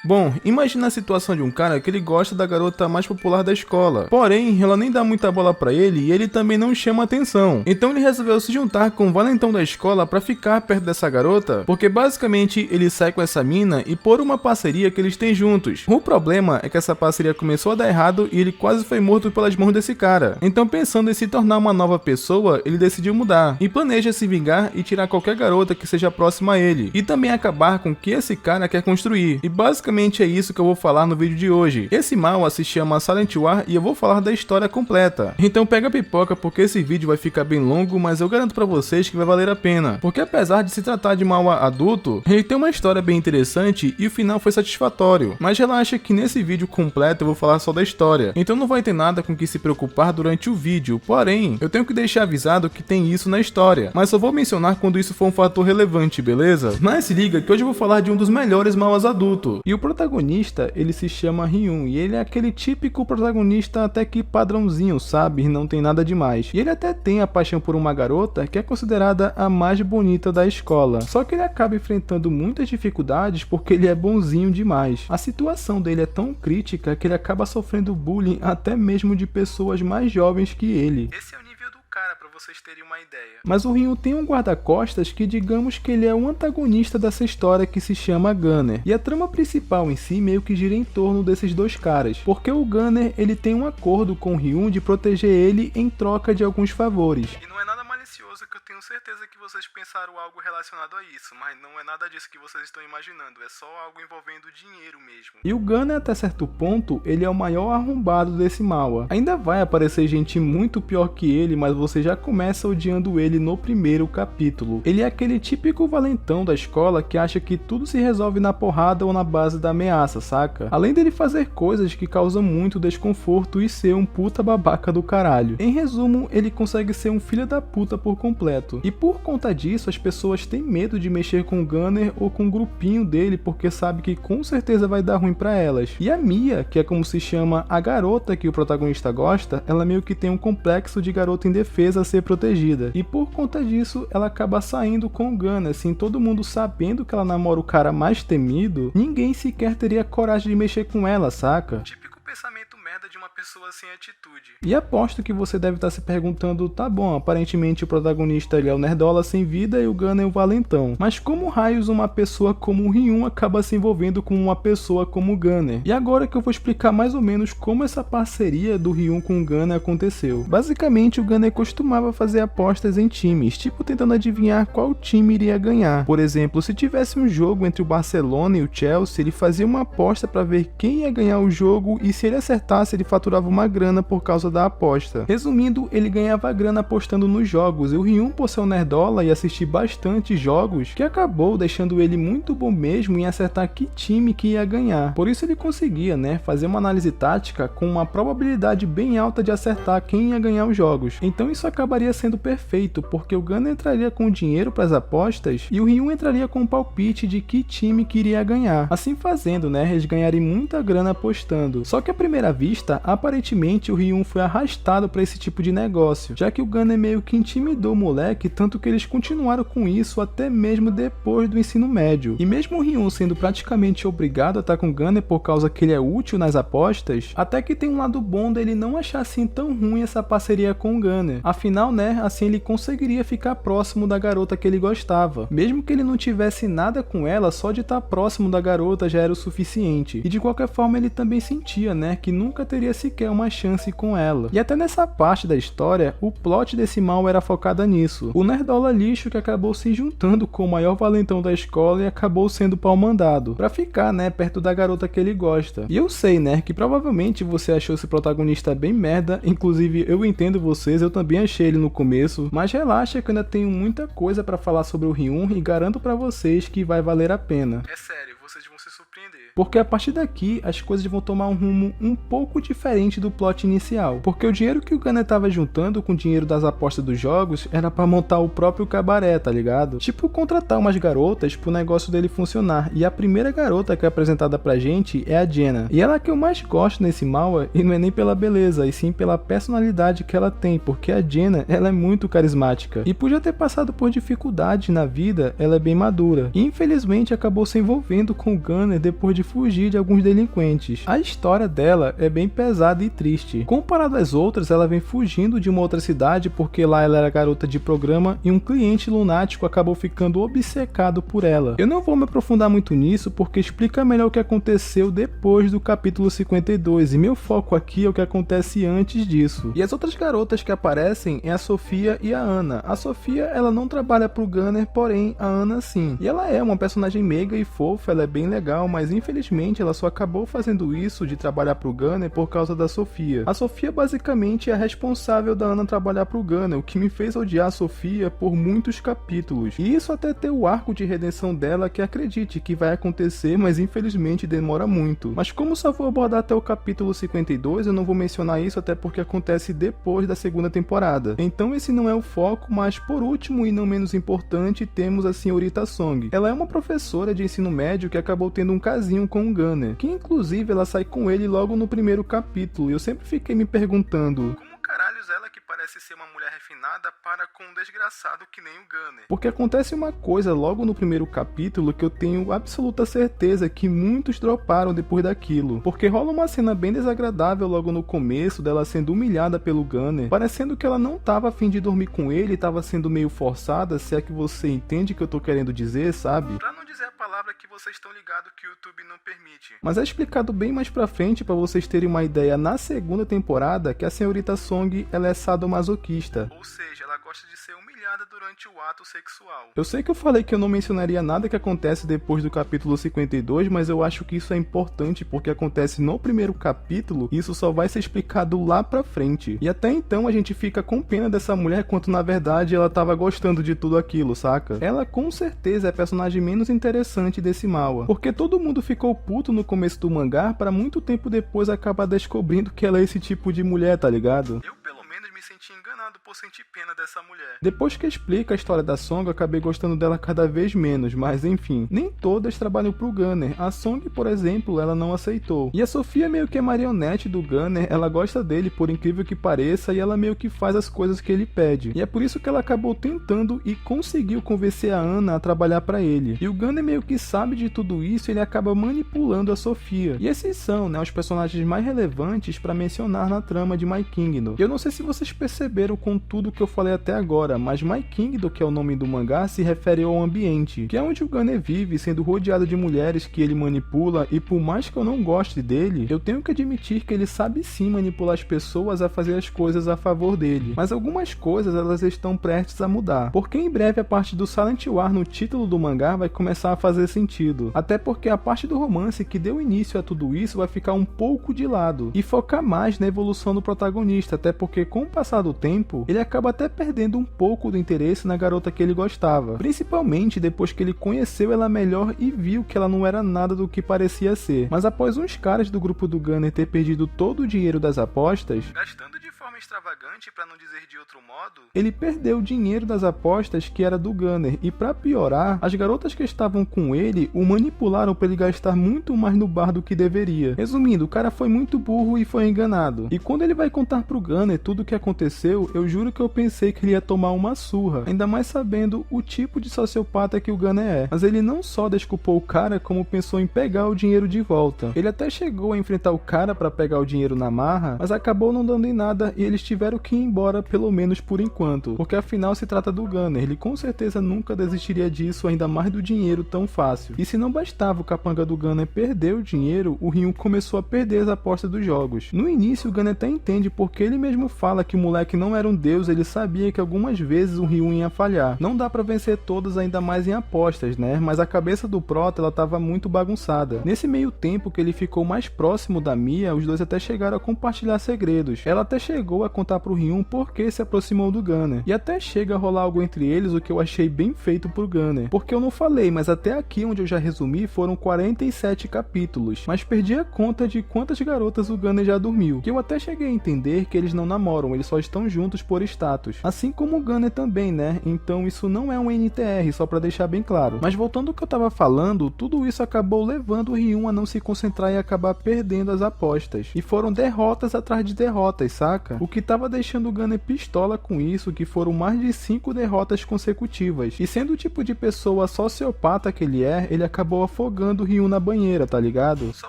Bom, imagina a situação de um cara que ele gosta da garota mais popular da escola, porém ela nem dá muita bola pra ele e ele também não chama atenção. Então ele resolveu se juntar com o valentão da escola pra ficar perto dessa garota, porque basicamente ele sai com essa mina e por uma parceria que eles têm juntos. O problema é que essa parceria começou a dar errado e ele quase foi morto pelas mãos desse cara. Então, pensando em se tornar uma nova pessoa, ele decidiu mudar e planeja se vingar e tirar qualquer garota que seja próxima a ele e também acabar com o que esse cara quer construir. E basicamente é isso que eu vou falar no vídeo de hoje. Esse mala se chama Silent War e eu vou falar da história completa. Então pega a pipoca porque esse vídeo vai ficar bem longo, mas eu garanto pra vocês que vai valer a pena. Porque apesar de se tratar de mala adulto, ele tem uma história bem interessante e o final foi satisfatório. Mas relaxa que nesse vídeo completo eu vou falar só da história. Então não vai ter nada com que se preocupar durante o vídeo. Porém, eu tenho que deixar avisado que tem isso na história. Mas só vou mencionar quando isso for um fator relevante, beleza? Mas se liga que hoje eu vou falar de um dos melhores malas adulto. E o protagonista, ele se chama Ryun. E ele é aquele típico protagonista até que padrãozinho, sabe? Não tem nada demais. E ele até tem a paixão por uma garota que é considerada a mais bonita da escola. Só que ele acaba enfrentando muitas dificuldades porque ele é bonzinho demais. A situação dele é tão crítica que ele acaba sofrendo bullying até mesmo de pessoas mais jovens que ele. Esse é o nível do cara, pra vocês terem uma ideia. Mas o Ryun tem um guarda-costas que digamos que ele é o antagonista dessa história que se chama Gunner. E a trama principal em si meio que gira em torno desses dois caras. Porque o Gunner, ele tem um acordo com o Ryun de proteger ele em troca de alguns favores. E não é nada malicioso, que eu tenho certeza que vocês pensaram algo relacionado a isso, mas não é nada disso que vocês estão imaginando, é só algo envolvendo dinheiro mesmo. E o Gunner, até certo ponto, ele é o maior arrombado desse mala. Ainda vai aparecer gente muito pior que ele, mas você já começa odiando ele no primeiro capítulo. Ele é aquele típico valentão da escola que acha que tudo se resolve na porrada ou na base da ameaça, saca? Além dele fazer coisas que causam muito desconforto e ser um puta babaca do caralho. Em resumo, ele consegue ser um filho da puta por completo. E por conta disso, as pessoas têm medo de mexer com o Gunner ou com o grupinho dele porque sabe que com certeza vai dar ruim pra elas. E a Mia, que é como se chama a garota que o protagonista gosta, ela meio que tem um complexo de garota indefesa a ser protegida. E por conta disso, ela acaba saindo com o Gunner, assim, todo mundo sabendo que ela namora o cara mais temido, ninguém sequer teria coragem de mexer com ela, saca? Típico pensamento merda de uma pessoa sem atitude. E aposto que você deve estar se perguntando, tá bom, aparentemente o protagonista ele é o nerdola sem vida e o Gunner é o valentão. Mas como raios uma pessoa como o Ryun acaba se envolvendo com uma pessoa como o Gunner? E agora que eu vou explicar mais ou menos como essa parceria do Ryun com o Gunner aconteceu. Basicamente o Gunner costumava fazer apostas em times, tipo tentando adivinhar qual time iria ganhar. Por exemplo, se tivesse um jogo entre o Barcelona e o Chelsea, ele fazia uma aposta para ver quem ia ganhar o jogo e se ele acertasse ele faturava uma grana por causa da aposta. Resumindo, ele ganhava grana apostando nos jogos e o Ryun, por ser um nerdola e assistir bastante jogos, que acabou deixando ele muito bom mesmo em acertar que time que ia ganhar. Por isso ele conseguia, né, fazer uma análise tática com uma probabilidade bem alta de acertar quem ia ganhar os jogos. Então isso acabaria sendo perfeito, porque o Gunner entraria com dinheiro para as apostas e o Ryun entraria com um palpite de que time que iria ganhar. Assim fazendo, né, eles ganhariam muita grana apostando. Só que à primeira vista, aparentemente o Ryun foi arrastado para esse tipo de negócio, já que o Gunner meio que intimidou o moleque, tanto que eles continuaram com isso até mesmo depois do ensino médio. E mesmo o Ryun sendo praticamente obrigado a estar com o Gunner por causa que ele é útil nas apostas, até que tem um lado bom dele não achar assim tão ruim essa parceria com o Gunner. Afinal, né, assim ele conseguiria ficar próximo da garota que ele gostava. Mesmo que ele não tivesse nada com ela, só de estar próximo da garota já era o suficiente. E de qualquer forma ele também sentia, né, que nunca teria sequer uma chance com ela. E até nessa parte da história, o plot desse mal era focada nisso. O nerdola lixo que acabou se juntando com o maior valentão da escola e acabou sendo pau mandado, pra ficar, né, perto da garota que ele gosta. E eu sei, né, que provavelmente você achou esse protagonista bem merda, inclusive eu entendo vocês, eu também achei ele no começo, mas relaxa que eu ainda tenho muita coisa pra falar sobre o Ryun e garanto pra vocês que vai valer a pena. É sério, vocês vão se surpreender. Porque a partir daqui, as coisas vão tomar um rumo um pouco diferente do plot inicial. Porque o dinheiro que o Gunner tava juntando com o dinheiro das apostas dos jogos era pra montar o próprio cabaré, tá ligado? Tipo, contratar umas garotas pro negócio dele funcionar. E a primeira garota que é apresentada pra gente é a Jenna. E ela que eu mais gosto nesse mala, e não é nem pela beleza, e sim pela personalidade que ela tem. Porque a Jenna, ela é muito carismática. E por já ter passado por dificuldades na vida, ela é bem madura. E infelizmente acabou se envolvendo com o Gunner depois de fugir de alguns delinquentes. A história dela é bem pesada e triste. Comparado às outras, ela vem fugindo de uma outra cidade porque lá ela era garota de programa e um cliente lunático acabou ficando obcecado por ela. Eu não vou me aprofundar muito nisso porque explica melhor o que aconteceu depois do capítulo 52 e meu foco aqui é o que acontece antes disso. E as outras garotas que aparecem é a Sofia e a Ana. A Sofia, ela não trabalha pro Gunner, porém a Ana sim. E ela é uma personagem meiga e fofa, ela é bem legal, mas infelizmente ela só acabou fazendo isso de trabalhar pro Gunner por causa da Sofia. A Sofia basicamente é a responsável da Ana trabalhar pro Gunner, o que me fez odiar a Sofia por muitos capítulos. E isso até ter o arco de redenção dela, que acredite que vai acontecer, mas infelizmente demora muito. Mas como só vou abordar até o capítulo 52, eu não vou mencionar isso até porque acontece depois da segunda temporada. Então esse não é o foco, mas por último e não menos importante, temos a senhorita Song. Ela é uma professora de ensino médio que acabou tendo um casinho com o Gunner, que inclusive ela sai com ele logo no primeiro capítulo, e eu sempre fiquei me perguntando como caralhos ela, que parece ser uma mulher refinada, para com um desgraçado que nem o Gunner. Porque acontece uma coisa logo no primeiro capítulo que eu tenho absoluta certeza que muitos droparam depois daquilo. Porque rola uma cena bem desagradável logo no começo dela sendo humilhada pelo Gunner, parecendo que ela não tava a fim de dormir com ele e tava sendo meio forçada, se é que você entende o que eu tô querendo dizer, sabe? Pra não dizer a palavra que vocês estão ligados que o YouTube não permite. Mas é explicado bem mais pra frente pra vocês terem uma ideia na segunda temporada que a senhorita Song, ela é sadomasoquista. Ou seja, ela gosta de ser humilhada durante o ato sexual. Eu sei que eu falei que eu não mencionaria nada que acontece depois do capítulo 52, mas eu acho que isso é importante porque acontece no primeiro capítulo e isso só vai ser explicado lá pra frente. E até então a gente fica com pena dessa mulher, quanto na verdade ela tava gostando de tudo aquilo, saca? Ela com certeza é a personagem menos interessante desse manhwa, porque todo mundo ficou puto no começo do mangá para muito tempo depois acabar descobrindo que ela é esse tipo de mulher, tá ligado? Eu pelo menos me senti enganado por sentir pena dessa mulher. Depois que explica a história da Song, eu acabei gostando dela cada vez menos, mas enfim, nem todas trabalham pro Gunner. A Song, por exemplo, ela não aceitou. E a Sofia meio que é marionete do Gunner, ela gosta dele por incrível que pareça e ela meio que faz as coisas que ele pede. E é por isso que ela acabou tentando e conseguiu convencer a Ana a trabalhar pra ele. E o Gunner meio que sabe de tudo isso e ele acaba manipulando a Sofia. E esses são, né, os personagens mais relevantes pra mencionar na trama de My Kingdom. Eu não sei se vocês perceberam com tudo que eu falei até agora, mas My Kingdom, que é o nome do mangá, se refere ao ambiente, que é onde o Gunner vive, sendo rodeado de mulheres que ele manipula, e por mais que eu não goste dele, eu tenho que admitir que ele sabe sim manipular as pessoas a fazer as coisas a favor dele. Mas algumas coisas elas estão prestes a mudar, porque em breve a parte do Silent War no título do mangá vai começar a fazer sentido, até porque a parte do romance que deu início a tudo isso vai ficar um pouco de lado, e focar mais na evolução do protagonista, até porque com o passar do tempo, ele acaba até perdendo um pouco do interesse na garota que ele gostava, principalmente depois que ele conheceu ela melhor e viu que ela não era nada do que parecia ser. Mas após uns caras do grupo do Gunner ter perdido todo o dinheiro das apostas, gastando de forma extravagante para não dizer de outro modo, ele perdeu o dinheiro das apostas que era do Gunner, e para piorar, as garotas que estavam com ele o manipularam para ele gastar muito mais no bar do que deveria. Resumindo, o cara foi muito burro e foi enganado. E quando ele vai contar pro Gunner tudo o que aconteceu, eu juro que eu pensei que ele ia tomar uma surra, ainda mais sabendo o tipo de sociopata que o Gunner é. Mas ele não só desculpou o cara, como pensou em pegar o dinheiro de volta. Ele até chegou a enfrentar o cara para pegar o dinheiro na marra, mas acabou não dando em nada e eles tiveram que ir embora, pelo menos por enquanto, porque afinal se trata do Gunner, ele com certeza nunca desistiria disso, ainda mais do dinheiro tão fácil. E se não bastava o capanga do Gunner perder o dinheiro, o Ryun começou a perder as apostas dos jogos. No início o Gunner até entende porque ele mesmo fala que o moleque não era um deus, ele sabia que algumas vezes o Ryun ia falhar. Não dá pra vencer todas, ainda mais em apostas, né? Mas a cabeça do Prota, ela tava muito bagunçada. Nesse meio tempo que ele ficou mais próximo da Mia, os dois até chegaram a compartilhar segredos. Ela até chegou a contar pro Ryun por que se aproximou do Gunner. E até chega a rolar algo entre eles, o que eu achei bem feito pro Gunner. Porque eu não falei, mas até aqui onde eu já resumi foram 47 capítulos. Mas perdi a conta de quantas garotas o Gunner já dormiu. Que eu até cheguei a entender que eles não namoram, eles só estão juntos por status. Assim como o Gunner também, né? Então isso não é um NTR, só pra deixar bem claro. Mas voltando ao que eu tava falando, tudo isso acabou levando o Ryun a não se concentrar e acabar perdendo as apostas. E foram derrotas atrás de derrotas, saca? O o que tava deixando o Gunner pistola com isso, que foram mais de 5 derrotas consecutivas. E sendo o tipo de pessoa sociopata que ele acabou afogando o Ryun na banheira, tá ligado? Só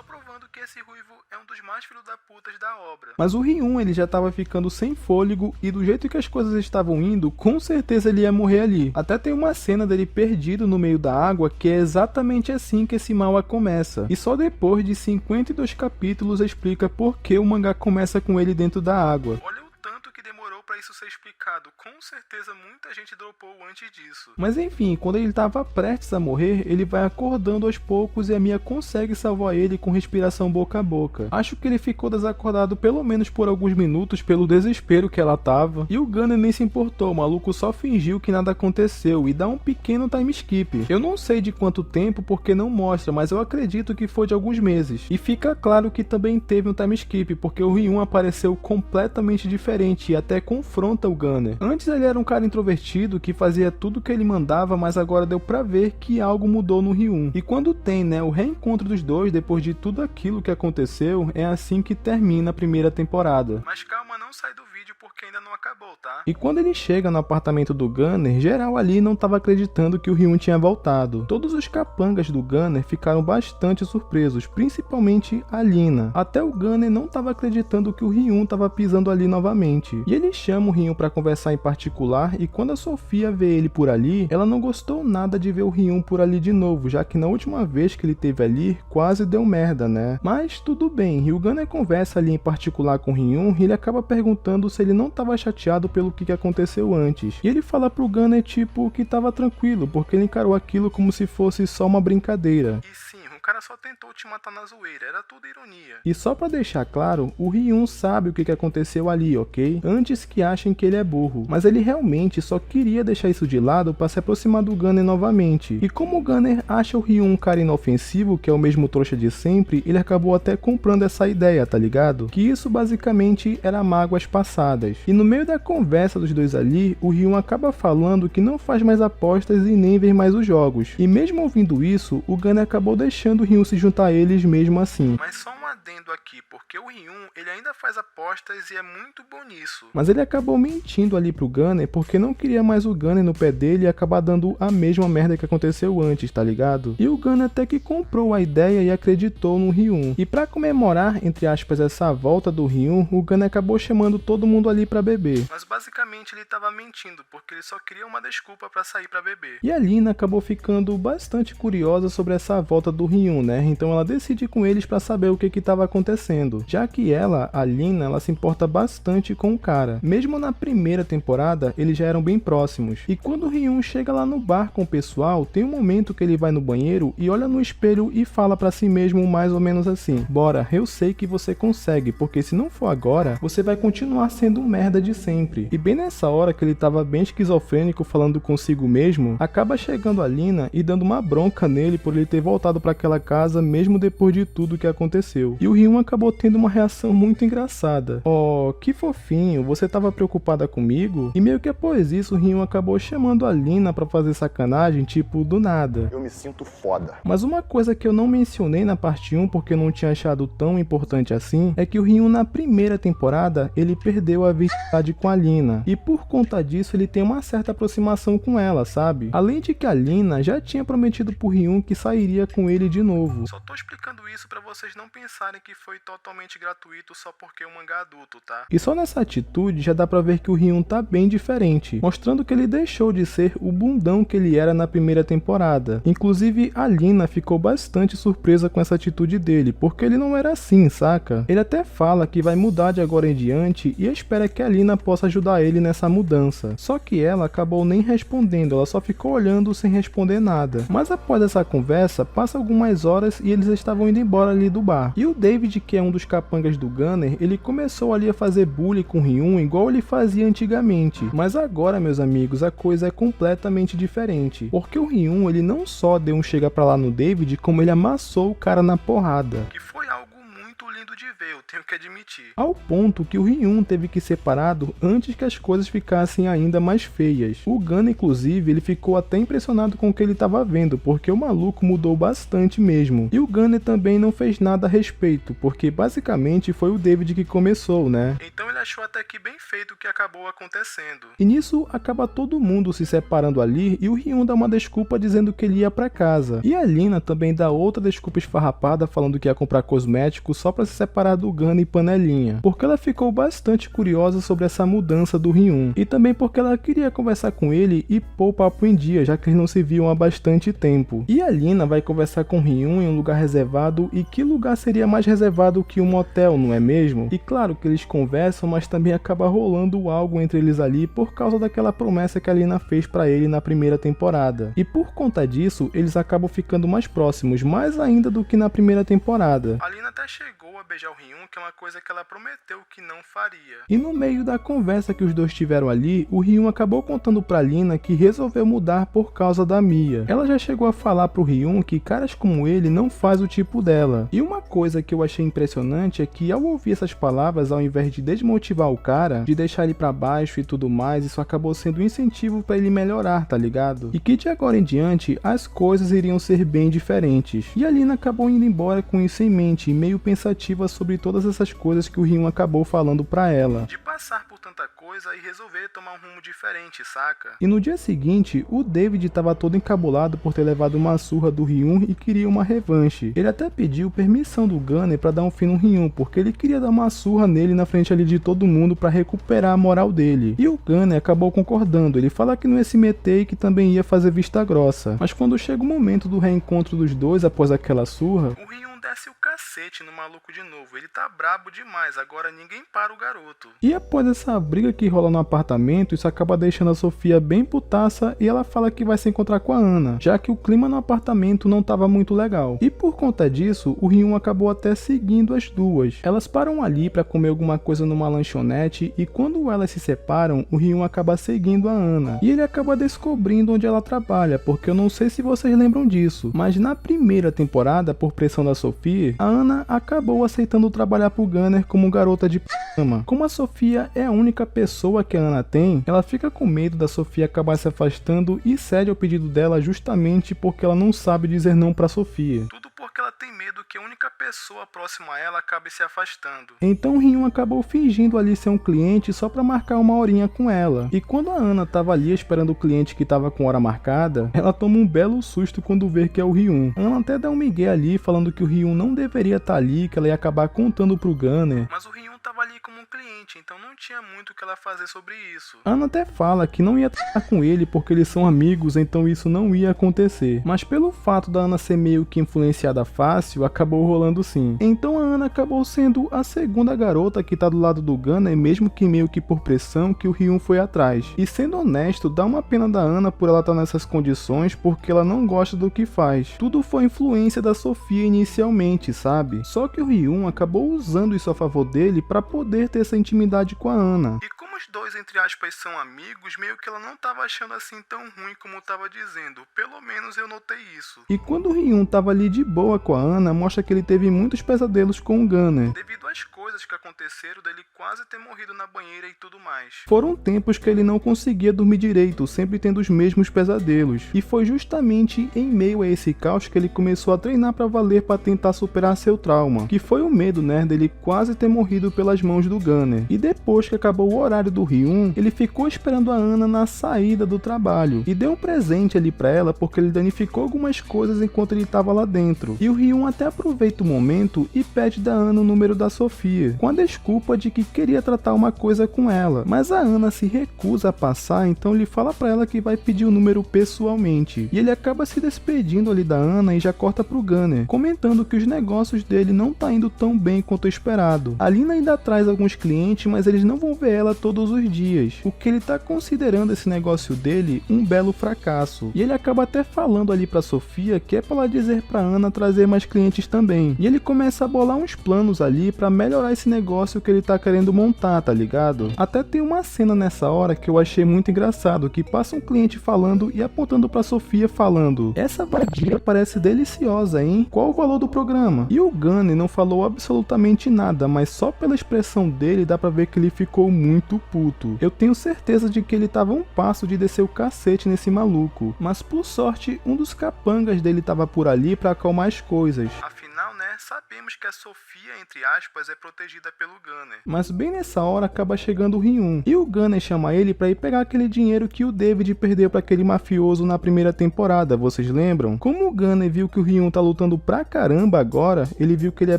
provando que esse ruivo é um dos mais filho da putas da obra. Mas o Ryun, ele já tava ficando sem fôlego e do jeito que as coisas estavam indo, com certeza ele ia morrer ali. Até tem uma cena dele perdido no meio da água que é exatamente assim que esse manhwa começa. E só depois de 52 capítulos explica por que o mangá começa com ele dentro da água. Olha o tanto que demorou pra isso ser explicado. Com certeza muita gente dropou antes disso. Mas enfim, quando ele tava prestes a morrer, ele vai acordando aos poucos e a Mia consegue salvar ele com respiração boca a boca. Acho que ele ficou desacordado pelo menos por alguns minutos pelo desespero que ela tava. E o Gunner nem se importou, o maluco só fingiu que nada aconteceu e dá um pequeno time skip. Eu não sei de quanto tempo porque não mostra, mas eu acredito que foi de alguns meses. E fica claro que também teve um time skip, porque o Ryun apareceu completamente diferente e até confronta o Gunner. Antes ele era um cara introvertido que fazia tudo que ele mandava, mas agora deu pra ver que algo mudou no Ryun. E quando tem, o reencontro dos dois depois de tudo aquilo que aconteceu, é assim que termina a primeira temporada. Mas calma, não sai do vídeo porque ainda não acabou, tá? E quando ele chega no apartamento do Gunner, geral ali não tava acreditando que o Ryun tinha voltado. Todos os capangas do Gunner ficaram bastante surpresos, principalmente a Lina. Até o Gunner não tava acreditando que o Ryun tava pisando ali novamente. E ele chama o Ryun pra conversar em particular, e quando a Sofia vê ele por ali, ela não gostou nada de ver o Ryun por ali de novo, já que na última vez que ele teve ali, quase deu merda, né? Mas tudo bem, e o Gunner conversa ali em particular com o Ryun, e ele acaba perguntando se ele não tava chateado pelo que aconteceu antes. E ele fala pro Gunner tipo que tava tranquilo, porque ele encarou aquilo como se fosse só uma brincadeira. E sim, o cara só tentou te matar na zoeira, era tudo ironia. E só pra deixar claro, o Ryun sabe o que aconteceu ali, ok? Antes que achem que ele é burro. Mas ele realmente só queria deixar isso de lado pra se aproximar do Gunner novamente. E como o Gunner acha o Ryun um cara inofensivo, que é o mesmo trouxa de sempre, ele acabou até comprando essa ideia, tá ligado? Que isso basicamente era mágoas passadas. E no meio da conversa dos dois ali, o Ryun acaba falando que não faz mais apostas e nem vê mais os jogos. E mesmo ouvindo isso, o Gunner acabou deixando o Ryun se juntar a eles mesmo assim. Mas só um adendo aqui, porque o Ryun, ele ainda faz apostas e é muito bom nisso. Mas ele acabou mentindo ali pro Gunner porque não queria mais o Gunner no pé dele e acabar dando a mesma merda que aconteceu antes, tá ligado? E o Gunner até que comprou a ideia e acreditou no Ryun. E pra comemorar, entre aspas, essa volta do Ryun, o Gunner acabou chamando todo mundo ali pra beber. Mas basicamente ele tava mentindo, porque ele só queria uma desculpa pra sair pra beber. E a Lina acabou ficando bastante curiosa sobre essa volta do Ryun, né? Então ela decide ir com eles pra saber o que tava acontecendo. Já que ela, a Lina, ela se importa bastante com o cara. Mesmo na primeira temporada, eles já eram bem próximos. E quando o Ryun chega lá no bar com o pessoal, tem um momento que ele vai no banheiro e olha no espelho e fala pra si mesmo mais ou menos assim: bora, eu sei que você consegue, porque se não for agora, você vai continuar sendo um merda de sempre. E bem nessa hora que ele tava bem esquizofrênico falando consigo mesmo, acaba chegando a Lina e dando uma bronca nele por ele ter voltado pra aquela casa mesmo depois de tudo que aconteceu. E o Ryun acabou tendo uma reação muito engraçada. Oh, que fofinho, você tava preocupada comigo? E meio que após isso, o Ryun acabou chamando a Lina pra fazer sacanagem, tipo, do nada. Eu me sinto foda. Mas uma coisa que eu não mencionei na parte 1 porque eu não tinha achado tão importante assim, é que o Ryun na primeira temporada, ele perdeu a virgindade com a Lina. E por conta disso, ele tem uma certa aproximação com ela, sabe? Além de que a Lina já tinha prometido pro Ryun que sairia com ele de novo. Só tô explicando isso pra vocês não pensarem que foi totalmente gratuito só porque é um mangá adulto, tá? E só nessa atitude já dá pra ver que o Ryun tá bem diferente, mostrando que ele deixou de ser o bundão que ele era na primeira temporada. Inclusive a Lina ficou bastante surpresa com essa atitude dele, porque ele não era assim, saca? Ele até fala que vai mudar de agora em diante e espera que a Lina possa ajudar ele nessa mudança. Só que ela acabou nem respondendo, ela só ficou olhando sem responder nada. Mas após essa conversa, passa algumas horas e eles estavam indo embora ali do bar. E o David, que é um dos capangas do Gunner, ele começou ali a fazer bullying com o Ryun igual ele fazia antigamente. Mas agora, meus amigos, a coisa é completamente diferente. Porque o Ryun, ele não só deu um chega pra lá no David, como ele amassou o cara na porrada. Que foi algo muito lindo lindo de ver, eu tenho que admitir. Ao ponto que o Ryun teve que ser parado antes que as coisas ficassem ainda mais feias. O Gunner, inclusive, ele ficou até impressionado com o que ele estava vendo, porque o maluco mudou bastante mesmo. E o Gunner também não fez nada a respeito, porque basicamente foi o David que começou, né? Então ele achou até que bem feito o que acabou acontecendo. E nisso acaba todo mundo se separando ali e o Ryun dá uma desculpa dizendo que ele ia pra casa. E a Lina também dá outra desculpa esfarrapada falando que ia comprar cosméticos só pra se separar do Gunner e Panelinha, porque ela ficou bastante curiosa sobre essa mudança do Ryun. E também porque ela queria conversar com ele e pôr o papo em dia, já que eles não se viam há bastante tempo. E a Lina vai conversar com o Ryun em um lugar reservado, e que lugar seria mais reservado que um motel, não é mesmo? E claro que eles conversam, mas também acaba rolando algo entre eles ali por causa daquela promessa que a Lina fez pra ele na primeira temporada. E por conta disso, eles acabam ficando mais próximos, mais ainda do que na primeira temporada. A Lina até chegou a beijar o Ryun, que é uma coisa que ela prometeu que não faria. E no meio da conversa que os dois tiveram ali, o Ryun acabou contando pra Lina que resolveu mudar por causa da Mia. Ela já chegou a falar pro Ryun que caras como ele não faz o tipo dela. E uma coisa que eu achei impressionante é que ao ouvir essas palavras, ao invés de desmotivar o cara, de deixar ele pra baixo e tudo mais, isso acabou sendo um incentivo pra ele melhorar, tá ligado? E que de agora em diante, as coisas iriam ser bem diferentes. E a Lina acabou indo embora com isso em mente, meio pensativa sobre todas essas coisas que o Ryun acabou falando pra ela. De passar por tanta coisa e resolver tomar um rumo diferente, saca? E no dia seguinte, o David estava todo encabulado por ter levado uma surra do Ryun e queria uma revanche. Ele até pediu permissão do Gunner para dar um fim no Ryun, porque ele queria dar uma surra nele na frente ali de todo mundo para recuperar a moral dele. E o Gunner acabou concordando, ele fala que não ia se meter e que também ia fazer vista grossa. Mas quando chega o momento do reencontro dos dois após aquela surra, o Ryun desce o cacete no maluco de novo, ele tá brabo demais, agora ninguém para o garoto. E após essa briga que rola no apartamento, isso acaba deixando a Sofia bem putaça e ela fala que vai se encontrar com a Ana, já que o clima no apartamento não tava muito legal. E por conta disso, o Ryun acabou até seguindo as duas. Elas param ali pra comer alguma coisa numa lanchonete e quando elas se separam, o Ryun acaba seguindo a Ana. E ele acaba descobrindo onde ela trabalha, porque eu não sei se vocês lembram disso, mas na primeira temporada, por pressão da Sofia, a Ana acabou aceitando trabalhar pro Gunner como garota de cama. Como a Sofia é a única pessoa que a Ana tem, ela fica com medo da Sofia acabar se afastando e cede ao pedido dela justamente porque ela não sabe dizer não pra Sofia. Tudo porque ela tem medo que a única pessoa próxima a ela acabe se afastando. Então o Ryun acabou fingindo ali ser um cliente só pra marcar uma horinha com ela. E quando a Ana tava ali esperando o cliente que tava com hora marcada, ela toma um belo susto quando vê que é o Ryun. A Ana até dá um migué ali falando que o Ryun não deveria estar ali, que ela ia acabar contando pro Gunner. Mas o Ryun tava ali como um cliente, então não tinha muito o que ela fazer sobre isso. A Ana até fala que não ia estar com ele porque eles são amigos, então isso não ia acontecer. Mas pelo fato da Ana ser meio que influenciada fácil, acabou rolando sim. Então a Ana acabou sendo a segunda garota que tá do lado do Gunner, mesmo que meio que por pressão que o Ryun foi atrás. E sendo honesto, dá uma pena da Ana por ela estar nessas condições, porque ela não gosta do que faz. Tudo foi influência da Sofia inicialmente, sabe? Só que o Ryun acabou usando isso a favor dele pra poder ter essa intimidade com a Ana. E como os dois, entre aspas, são amigos, meio que ela não tava achando assim tão ruim como tava dizendo. Pelo menos eu notei isso. E quando o Ryun tava ali de boa com a Ana, mostra que ele teve muitos pesadelos com o Gunner. Devido às coisas que aconteceram dele quase ter morrido na banheira e tudo mais. Foram tempos que ele não conseguia dormir direito, sempre tendo os mesmos pesadelos. E foi justamente em meio a esse caos que ele começou a treinar pra valer pra tentar superar seu trauma, que foi o medo, né, dele quase ter morrido pelas mãos do Gunner. E depois que acabou o horário do Ryun, ele ficou esperando a Ana na saída do trabalho e deu um presente ali pra ela porque ele danificou algumas coisas enquanto ele tava lá dentro. E o Ryun até aproveita o momento e pede da Ana o número da Sofia, com a desculpa de que queria tratar uma coisa com ela. Mas a Ana se recusa a passar, então ele fala pra ela que vai pedir o número pessoalmente. E ele acaba se despedindo ali da Ana e já corta pro Gunner, comentando que os negócios dele não tá indo tão bem quanto esperado. A Lina ainda traz alguns clientes, mas eles não vão ver ela todos os dias, o que ele tá considerando esse negócio dele um belo fracasso. E ele acaba até falando ali pra Sofia que é pra ela dizer pra Ana trazer mais clientes também. E ele começa a bolar uns planos ali pra melhorar nesse negócio que ele tá querendo montar, tá ligado? Até tem uma cena nessa hora que eu achei muito engraçado, que passa um cliente falando e apontando pra Sofia falando: essa vadia parece deliciosa, hein? Qual o valor do programa? E o Gunner não falou absolutamente nada, mas só pela expressão dele dá pra ver que ele ficou muito puto. Eu tenho certeza de que ele tava a um passo de descer o cacete nesse maluco, mas por sorte um dos capangas dele tava por ali pra acalmar as coisas. Afinal, né, sabemos que a Sofia, entre aspas, é protegida pelo Gunner. Mas bem nessa hora acaba chegando o Ryun, e o Gunner chama ele pra ir pegar aquele dinheiro que o David perdeu pra aquele mafioso na primeira temporada, vocês lembram? Como o Gunner viu que o Ryun tá lutando pra caramba agora, ele viu que ele é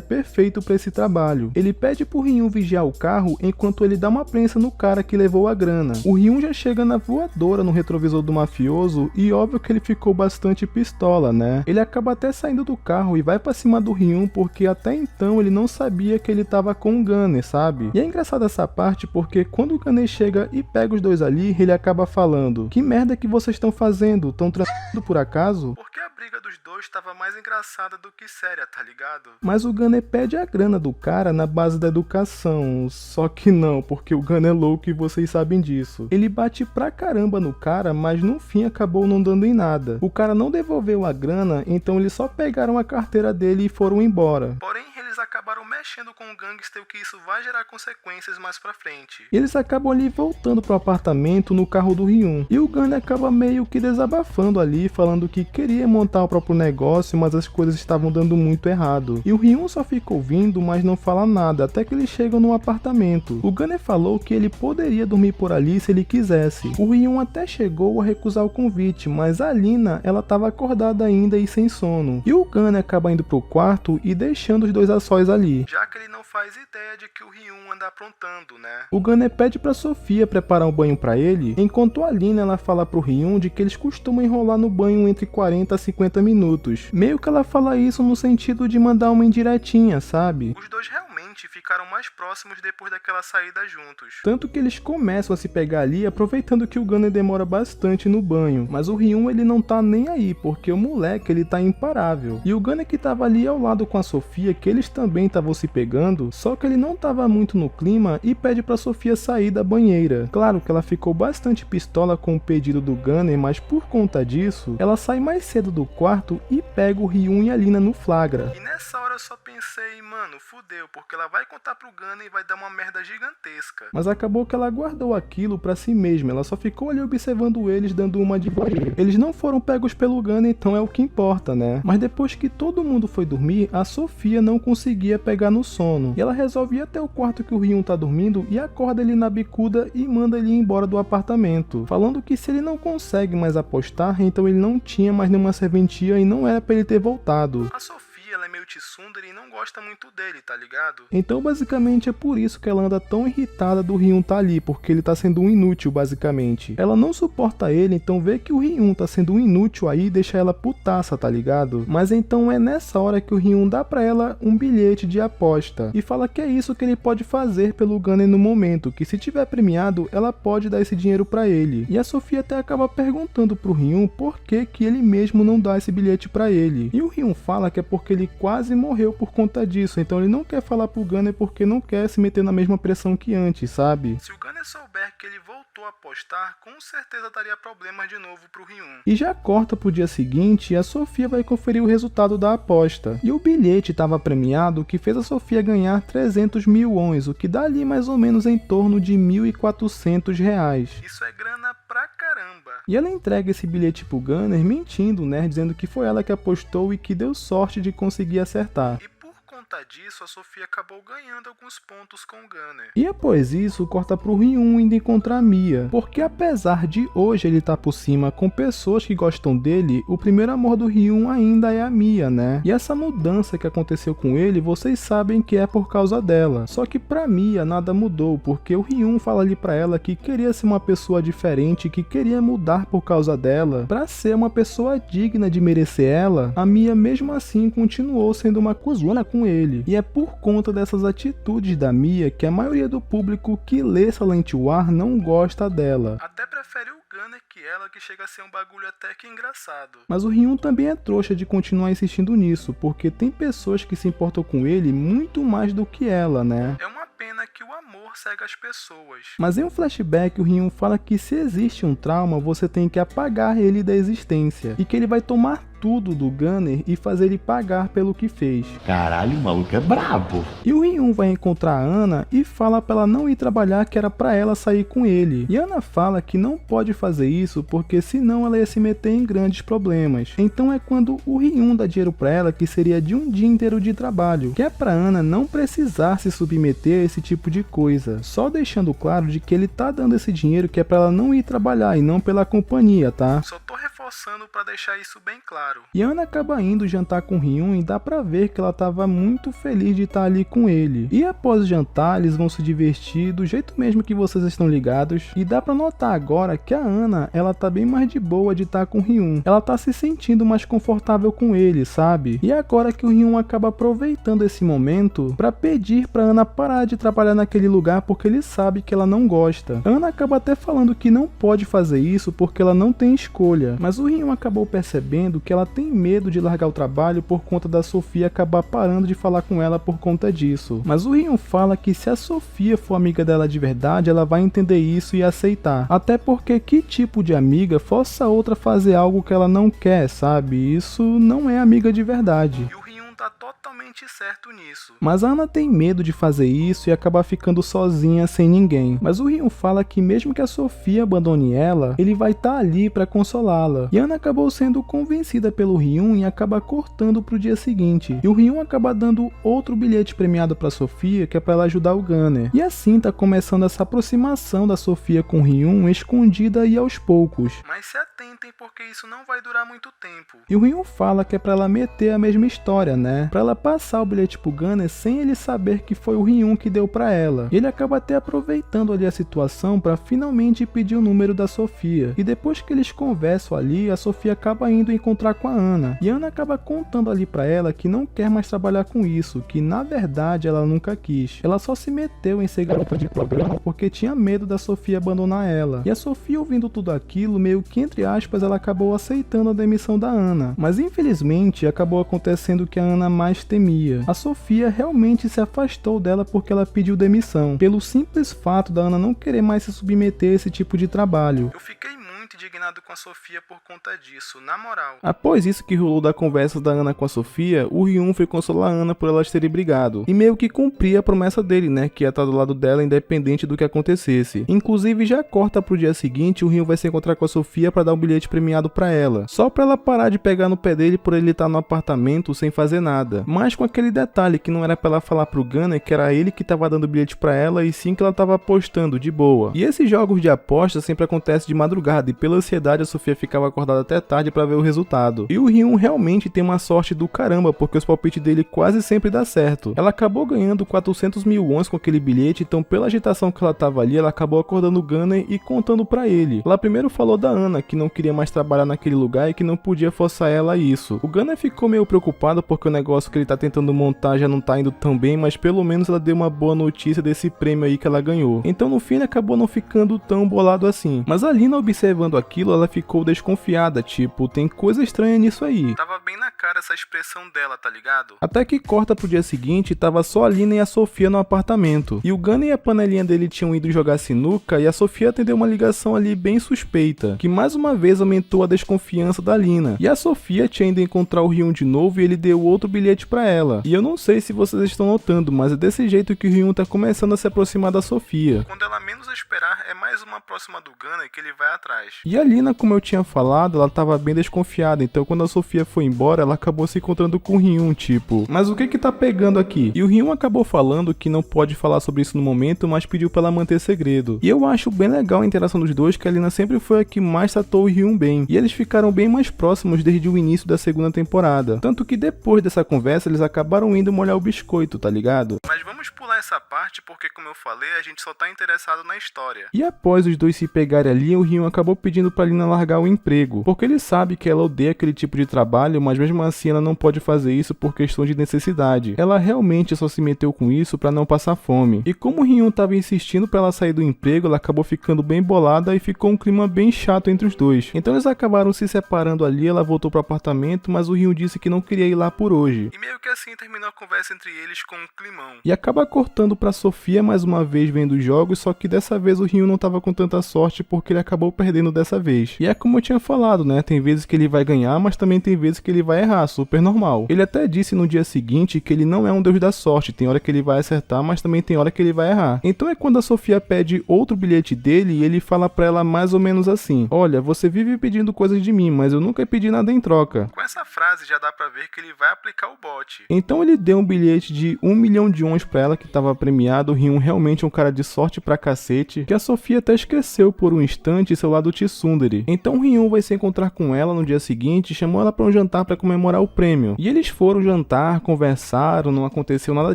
perfeito pra esse trabalho. Ele pede pro Ryun vigiar o carro enquanto ele dá uma prensa no cara que levou a grana. O Ryun já chega na voadora no retrovisor do mafioso e óbvio que ele ficou bastante pistola, né? Ele acaba até saindo do carro e vai pra cima do Ryun porque até então ele não sabia que ele tava com o Gunner, sabe? E é engraçado essa parte porque quando o Gunner chega e pega os dois ali, ele acaba falando: que merda que vocês estão fazendo? Tão transando por acaso? Porque a briga dos dois tava mais engraçada do que séria, tá ligado? Mas o Gunner pede a grana do cara na base da educação, só que não, porque o Gunner é louco e vocês sabem disso. Ele bate pra caramba no cara, mas no fim acabou não dando em nada. O cara não devolveu a grana, então eles só pegaram a carteira dele e foram embora. Porém, eles acabaram mexendo com o gangster, que isso vai gerar consequências mais pra frente. E eles acabam ali voltando pro apartamento no carro do Ryun. E o Gunner acaba meio que desabafando ali, falando que queria montar o próprio negócio, mas as coisas estavam dando muito errado. E o Ryun só fica ouvindo, mas não fala nada, até que eles chegam no apartamento. O Gunner falou que ele poderia dormir por ali se ele quisesse. O Ryun até chegou a recusar o convite, mas a Lina, ela estava acordada ainda e sem sono. E o Gunner acaba indo pro quarto e deixando os dois a sós ali. Já que ele não faz ideia de que o Ryun anda aprontando, né? O Gunner pede pra Sofia preparar um banho pra ele, enquanto a Lina ela fala pro Ryun de que eles costumam enrolar no banho entre 40 a 50 minutos. Meio que ela fala isso no sentido de mandar uma indiretinha, sabe? Os dois realmente ficaram mais próximos depois daquela saída juntos. Tanto que eles começam a se pegar ali, aproveitando que o Gunner demora bastante no banho. Mas o Ryun ele não tá nem aí, porque o moleque ele tá imparável. E o Gunner que tava ali ao lado com a Sofia, que eles também estavam se pegando, só que ele não tava muito no clima e pede pra Sofia sair da banheira. Claro que ela ficou bastante pistola com o pedido do Gunner, mas por conta disso, ela sai mais cedo do quarto e pega o Ryun e a Lina no flagra. E nessa hora eu só pensei, mano, fudeu, porque ela vai contar pro Gunner e vai dar uma merda gigantesca. Mas acabou que ela guardou aquilo pra si mesma, ela só ficou ali observando eles dando uma de voyeur. Eles não foram pegos pelo Gunner, então é o que importa, né? Mas depois que todo mundo foi dormir, a Sofia não conseguia pegar no sono. E ela resolve ir até o quarto que o Ryun tá dormindo e acorda ele na bicuda e manda ele ir embora do apartamento, falando que se ele não consegue mais apostar, então ele não tinha mais nenhuma serventia e não era pra ele ter voltado. A Sofia, ela é meio tsundere e não gosta muito dele, tá ligado? Então basicamente é por isso que ela anda tão irritada do Ryun tá ali, porque ele tá sendo um inútil basicamente. Ela não suporta ele, então vê que o Ryun tá sendo um inútil aí e deixa ela putaça, tá ligado? Mas então é nessa hora que o Ryun dá pra ela um bilhete de aposta e fala que é isso que ele pode fazer pelo Gunner no momento, que se tiver premiado, ela pode dar esse dinheiro pra ele. E a Sofia até acaba perguntando pro Ryun por que que ele mesmo não dá esse bilhete pra ele. E o Ryun fala que é porque ele quase morreu por conta disso, então ele não quer falar pro Gunner porque não quer se meter na mesma pressão que antes, sabe? Se o Gunner souber que ele voltou a apostar, com certeza daria problemas de novo pro Ryun. E já corta pro dia seguinte e a Sofia vai conferir o resultado da aposta. E o bilhete estava premiado, que fez a Sofia ganhar 300 mil wons, o que dá ali mais ou menos em torno de 1.400 reais. Isso é grana pra caramba. E ela entrega esse bilhete pro Gunner mentindo, né, dizendo que foi ela que apostou e que deu sorte de conseguir acertar. E por conta disso, a Sofia acabou ganhando alguns pontos com o Gunner. E após isso, corta pro Ryun indo encontrar a Mia, porque apesar de hoje ele estar por cima com pessoas que gostam dele, o primeiro amor do Ryun ainda é a Mia, né? E essa mudança que aconteceu com ele, vocês sabem que é por causa dela. Só que pra Mia nada mudou, porque o Ryun fala ali pra ela que queria ser uma pessoa diferente, que queria mudar por causa dela, pra ser uma pessoa digna de merecer ela. A Mia mesmo assim continuou sendo uma cuzona com ele. E é por conta dessas atitudes da Mia que a maioria do público que lê Silent War não gosta dela. Até prefere o Gunner que que ela, que chega a ser um bagulho até que engraçado. Mas o Ryun também é trouxa de continuar insistindo nisso, porque tem pessoas que se importam com ele muito mais do que ela, né? É uma pena que o amor cega as pessoas. Mas em um flashback o Ryun fala que se existe um trauma, você tem que apagar ele da existência, e que ele vai tomar tudo do Gunner e fazer ele pagar pelo que fez. Caralho, o maluco é brabo. E o Ryun vai encontrar a Ana e fala pra ela não ir trabalhar, que era pra ela sair com ele. E a Ana fala que não pode fazer isso porque senão ela ia se meter em grandes problemas. Então é quando o Ryun dá dinheiro pra ela, que seria de um dia inteiro de trabalho, que é pra Ana não precisar se submeter a esse tipo de coisa, só deixando claro de que ele tá dando esse dinheiro que é pra ela não ir trabalhar e não pela companhia, tá? Só tô reforçando pra deixar isso bem claro. E Ana acaba indo jantar com Ryun e dá pra ver que ela tava muito feliz de estar ali com ele. E após o jantar, eles vão se divertir do jeito mesmo que vocês estão ligados. E dá pra notar agora que a Ana, ela tá bem mais de boa de estar com o Ryun. Ela tá se sentindo mais confortável com ele, sabe? E agora que o Ryun acaba aproveitando esse momento pra pedir pra Ana parar de trabalhar naquele lugar porque ele sabe que ela não gosta. A Ana acaba até falando que não pode fazer isso porque ela não tem escolha. Mas o Ryun acabou percebendo que ela tem medo de largar o trabalho por conta da Sofia acabar parando de falar com ela por conta disso. Mas o Ryun fala que se a Sofia for amiga dela de verdade, ela vai entender isso e aceitar. Até porque que tipo de amiga força a outra a fazer algo que ela não quer, sabe? Isso não é amiga de verdade. E o Ryun tá totalmente certo nisso. Mas a Ana tem medo de fazer isso e acabar ficando sozinha sem ninguém. Mas o Ryun fala que mesmo que a Sofia abandone ela, ele vai estar ali pra consolá-la. E a Ana acabou sendo convencida pelo Ryun e acaba cortando pro dia seguinte. E o Ryun acaba dando outro bilhete premiado pra Sofia, que é pra ela ajudar o Gunner. E assim tá começando essa aproximação da Sofia com o Ryun, escondida e aos poucos. Mas se atentem porque isso não vai durar muito tempo. E o Ryun fala que é pra ela meter a mesma história, né? Pra ela passar o bilhete pro Gunner sem ele saber que foi o Ryun que deu pra ela. E ele acaba até aproveitando ali a situação pra finalmente pedir o número da Sofia. E depois que eles conversam ali, a Sofia acaba indo encontrar com a Ana. E a Ana acaba contando ali pra ela que não quer mais trabalhar com isso, que na verdade ela nunca quis. Ela só se meteu em ser garota de programa porque tinha medo da Sofia abandonar ela. E a Sofia, ouvindo tudo aquilo, meio que entre aspas, ela acabou aceitando a demissão da Ana. Mas infelizmente acabou acontecendo o que a Ana mais temia. A Sofia realmente se afastou dela porque ela pediu demissão, pelo simples fato da Ana não querer mais se submeter a esse tipo de trabalho. Eu fiquei muito indignado com a Sofia por conta disso, na moral. Após isso que rolou da conversa da Ana com a Sofia, o Ryun foi consolar a Ana por elas terem brigado, e meio que cumprir a promessa dele, né, que ia estar do lado dela independente do que acontecesse. Inclusive já corta pro dia seguinte, o Ryun vai se encontrar com a Sofia pra dar um bilhete premiado pra ela, só pra ela parar de pegar no pé dele por ele estar no apartamento sem fazer nada, mas com aquele detalhe que não era pra ela falar pro Gunner que era ele que tava dando o bilhete pra ela e sim que ela tava apostando de boa. E esses jogos de aposta sempre acontecem de madrugada e pela ansiedade a Sofia ficava acordada até tarde pra ver o resultado. E o Ryun realmente tem uma sorte do caramba, porque os palpites dele quase sempre dá certo. Ela acabou ganhando 400 mil wons com aquele bilhete, então pela agitação que ela tava ali, ela acabou acordando o Gunner e contando pra ele. Ela primeiro falou da Ana, que não queria mais trabalhar naquele lugar e que não podia forçar ela a isso. O Gunner ficou meio preocupado porque o negócio que ele tá tentando montar já não tá indo tão bem, mas pelo menos ela deu uma boa notícia desse prêmio aí que ela ganhou. Então no fim ele acabou não ficando tão bolado assim. Mas a Lina, observando aquilo, ela ficou desconfiada, tipo, tem coisa estranha nisso aí. Tava bem na cara essa expressão dela, tá ligado? Até que corta pro dia seguinte, tava só a Lina e a Sofia no apartamento. E o Gunner e a panelinha dele tinham ido jogar sinuca e a Sofia atendeu uma ligação ali bem suspeita, que mais uma vez aumentou a desconfiança da Lina. E a Sofia tinha ido encontrar o Ryun de novo e ele deu outro bilhete pra ela. E eu não sei se vocês estão notando, mas é desse jeito que o Ryun tá começando a se aproximar da Sofia. Quando ela menos esperar, é mais uma próxima do Gunner que ele vai atrás. E a Lina, como eu tinha falado, ela tava bem desconfiada, então quando a Sofia foi embora, ela acabou se encontrando com o Ryun, tipo, mas o que tá pegando aqui? E o Ryun acabou falando que não pode falar sobre isso no momento, mas pediu pra ela manter segredo. E eu acho bem legal a interação dos dois, que a Lina sempre foi a que mais tratou o Ryun bem, e eles ficaram bem mais próximos desde o início da segunda temporada, tanto que depois dessa conversa eles acabaram indo molhar o biscoito, tá ligado? Mas vamos pular essa parte porque, como eu falei, a gente só tá interessado na história. E após os dois se pegarem ali, o Ryun acabou pedindo pedindo pra Lina largar o emprego, porque ele sabe que ela odeia aquele tipo de trabalho, mas mesmo assim ela não pode fazer isso por questão de necessidade. Ela realmente só se meteu com isso pra não passar fome. E como o Hyun tava insistindo pra ela sair do emprego, ela acabou ficando bem bolada e ficou um clima bem chato entre os dois. Então eles acabaram se separando ali, ela voltou pro apartamento, mas o Hyun disse que não queria ir lá por hoje. E meio que assim terminou a conversa entre eles com um climão. E acaba cortando pra Sofia mais uma vez vendo os jogos, só que dessa vez o Hyun não tava com tanta sorte porque ele acabou perdendo dessa vez. E é como eu tinha falado, né? Tem vezes que ele vai ganhar, mas também tem vezes que ele vai errar, super normal. Ele até disse no dia seguinte que ele não é um deus da sorte, tem hora que ele vai acertar, mas também tem hora que ele vai errar. Então é quando a Sofia pede outro bilhete dele e ele fala pra ela mais ou menos assim: olha, você vive pedindo coisas de mim, mas eu nunca pedi nada em troca. Com essa frase já dá pra ver que ele vai aplicar o bot. Então ele deu um bilhete de 1 milhão de wons pra ela que tava premiado. O Hyun realmente é um cara de sorte pra cacete, que a Sofia até esqueceu por um instante seu lado tsundere. Então o Hyun vai se encontrar com ela no dia seguinte e chamou ela pra um jantar pra comemorar o prêmio. E eles foram jantar, conversaram, não aconteceu nada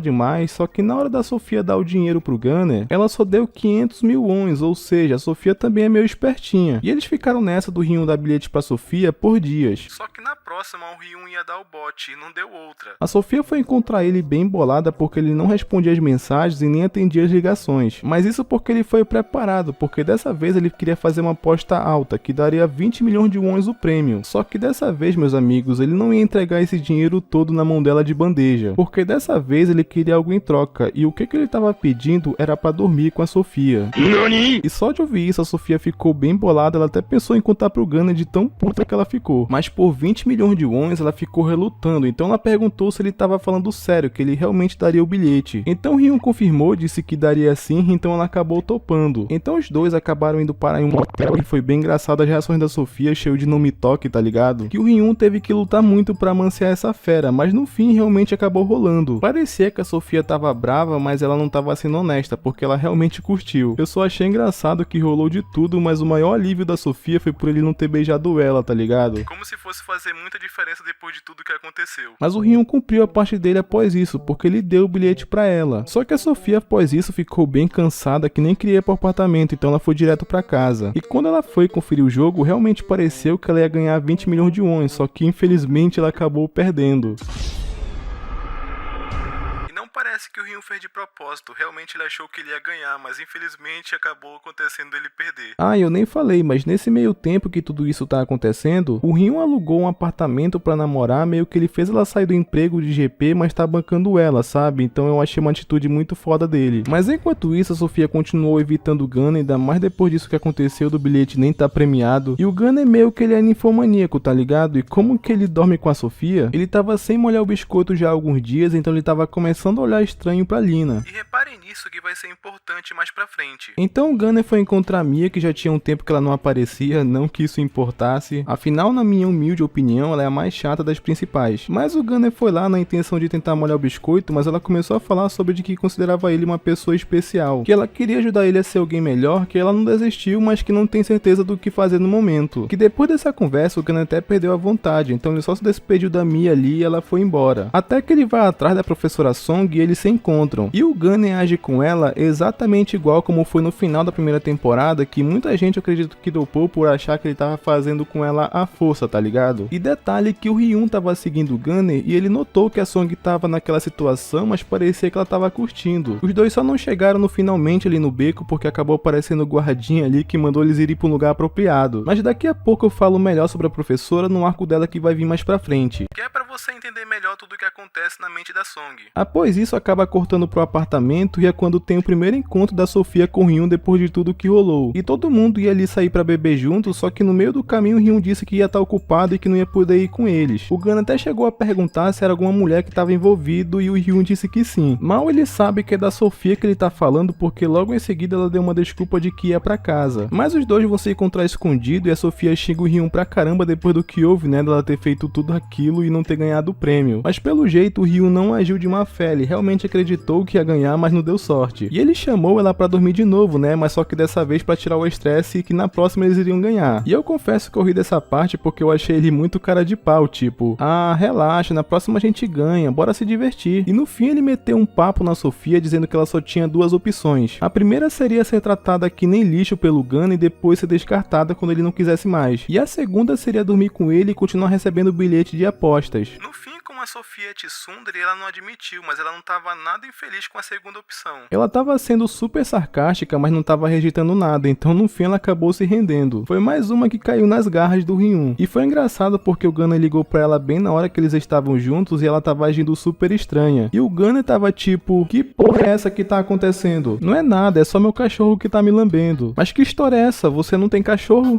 demais, só que na hora da Sofia dar o dinheiro pro Gunner, ela só deu 500 mil wons, ou seja, a Sofia também é meio espertinha. E eles ficaram nessa do Hyun dar bilhete pra Sofia por dias. Só que na próxima o Hyun ia dar o bot e não deu outra. A Sofia foi encontrar ele bem bolada porque ele não respondia as mensagens e nem atendia as ligações. Mas isso porque ele foi preparado, porque dessa vez ele queria fazer uma aposta alta, que daria 20 milhões de wons o prêmio. Só que dessa vez, meus amigos, ele não ia entregar esse dinheiro todo na mão dela de bandeja, porque dessa vez ele queria algo em troca, e o que ele estava pedindo era pra dormir com a Sofia. NANI? E só de ouvir isso, a Sofia ficou bem bolada, ela até pensou em contar pro Gunner de tão puta que ela ficou. Mas por 20 milhões de wons, ela ficou relutando, então ela perguntou se ele estava falando sério, que ele realmente daria o bilhete. Então Hyun confirmou, disse que daria sim, então ela acabou topando. Então os dois acabaram indo para um hotel e foi bem engraçado as reações da Sofia, cheio de não me toque, tá ligado? Que o Hyun teve que lutar muito pra amanciar essa fera, mas no fim realmente acabou rolando. Parecia que a Sofia tava brava, mas ela não tava sendo honesta, porque ela realmente curtiu. Eu só achei engraçado que rolou de tudo, mas o maior alívio da Sofia foi por ele não ter beijado ela, tá ligado? Como se fosse fazer muita diferença depois de tudo que aconteceu. Mas o Hyun cumpriu a parte dele após isso, porque ele deu o bilhete pra ela. Só que a Sofia após isso ficou bem cansada, que nem queria ir pro apartamento, então ela foi direto pra casa. E quando ela foi conferir o jogo, realmente pareceu que ela ia ganhar 20 milhões de wons, só que infelizmente ela acabou perdendo. Parece que o Hyun fez de propósito, realmente ele achou que ele ia ganhar, mas infelizmente acabou acontecendo ele perder. Ah, eu nem falei, mas nesse meio tempo que tudo isso tá acontecendo, o Hyun alugou um apartamento pra namorar, meio que ele fez ela sair do emprego de GP, mas tá bancando ela, sabe? Então eu achei uma atitude muito foda dele. Mas enquanto isso, a Sofia continuou evitando o Gunner, ainda mais depois disso que aconteceu do bilhete nem tá premiado. E o Gunner meio que ele é ninfomaníaco, tá ligado? E como que ele dorme com a Sofia, ele tava sem molhar o biscoito já há alguns dias, então ele tava começando a olhar estranho pra Lina. E reparem nisso que vai ser importante mais pra frente. Então o Gunner foi encontrar a Mia, que já tinha um tempo que ela não aparecia, não que isso importasse. Afinal, na minha humilde opinião, ela é a mais chata das principais. Mas o Gunner foi lá na intenção de tentar molhar o biscoito, mas ela começou a falar sobre de que considerava ele uma pessoa especial, que ela queria ajudar ele a ser alguém melhor, que ela não desistiu, mas que não tem certeza do que fazer no momento. Que depois dessa conversa, o Gunner até perdeu a vontade, então ele só se despediu da Mia ali e ela foi embora. Até que ele vai atrás da professora Song e eles se encontram. E o Gunner age com ela exatamente igual como foi no final da primeira temporada, que muita gente acredita que dopou por achar que ele tava fazendo com ela à força, tá ligado? E detalhe que o Hyun tava seguindo o Gunner e ele notou que a Song tava naquela situação, mas parecia que ela tava curtindo. Os dois só não chegaram no finalmente ali no beco porque acabou aparecendo o guardinha ali que mandou eles irem para um lugar apropriado. Mas daqui a pouco eu falo melhor sobre a professora no arco dela que vai vir mais pra frente. Que é pra você entender melhor tudo o que acontece na mente da Song. Após isso, acaba cortando pro apartamento e é quando tem o primeiro encontro da Sofia com o Hyun depois de tudo que rolou. E todo mundo ia ali sair pra beber junto, só que no meio do caminho o Hyun disse que ia estar ocupado e que não ia poder ir com eles. O Gunner até chegou a perguntar se era alguma mulher que estava envolvido e o Hyun disse que sim. Mal ele sabe que é da Sofia que ele tá falando porque logo em seguida ela deu uma desculpa de que ia pra casa. Mas os dois vão se encontrar escondido e a Sofia xinga o Hyun pra caramba depois do que houve, né, dela ter feito tudo aquilo e não ter ganhado o prêmio. Mas pelo jeito o Hyun não agiu de má fé, ele realmente acreditou que ia ganhar, mas não deu deu sorte. E ele chamou ela pra dormir de novo, né, mas só que dessa vez pra tirar o estresse e que na próxima eles iriam ganhar. E eu confesso que eu ri dessa parte porque eu achei ele muito cara de pau, tipo, relaxa, na próxima a gente ganha, bora se divertir. E no fim ele meteu um papo na Sofia dizendo que ela só tinha duas opções. A primeira seria ser tratada que nem lixo pelo Gunner e depois ser descartada quando ele não quisesse mais. E a segunda seria dormir com ele e continuar recebendo bilhete de apostas. No fim, como a Sofia é tsundere, ela não admitiu, mas ela não estava nada infeliz com a segunda opção. Ela estava sendo super sarcástica, mas não estava rejeitando nada, então no fim ela acabou se rendendo. Foi mais uma que caiu nas garras do Ryun. E foi engraçado porque o Gunner ligou pra ela bem na hora que eles estavam juntos e ela tava agindo super estranha. E o Gunner tava tipo, que porra é essa que tá acontecendo? Não é nada, é só meu cachorro que tá me lambendo. Mas que história é essa? Você não tem cachorro?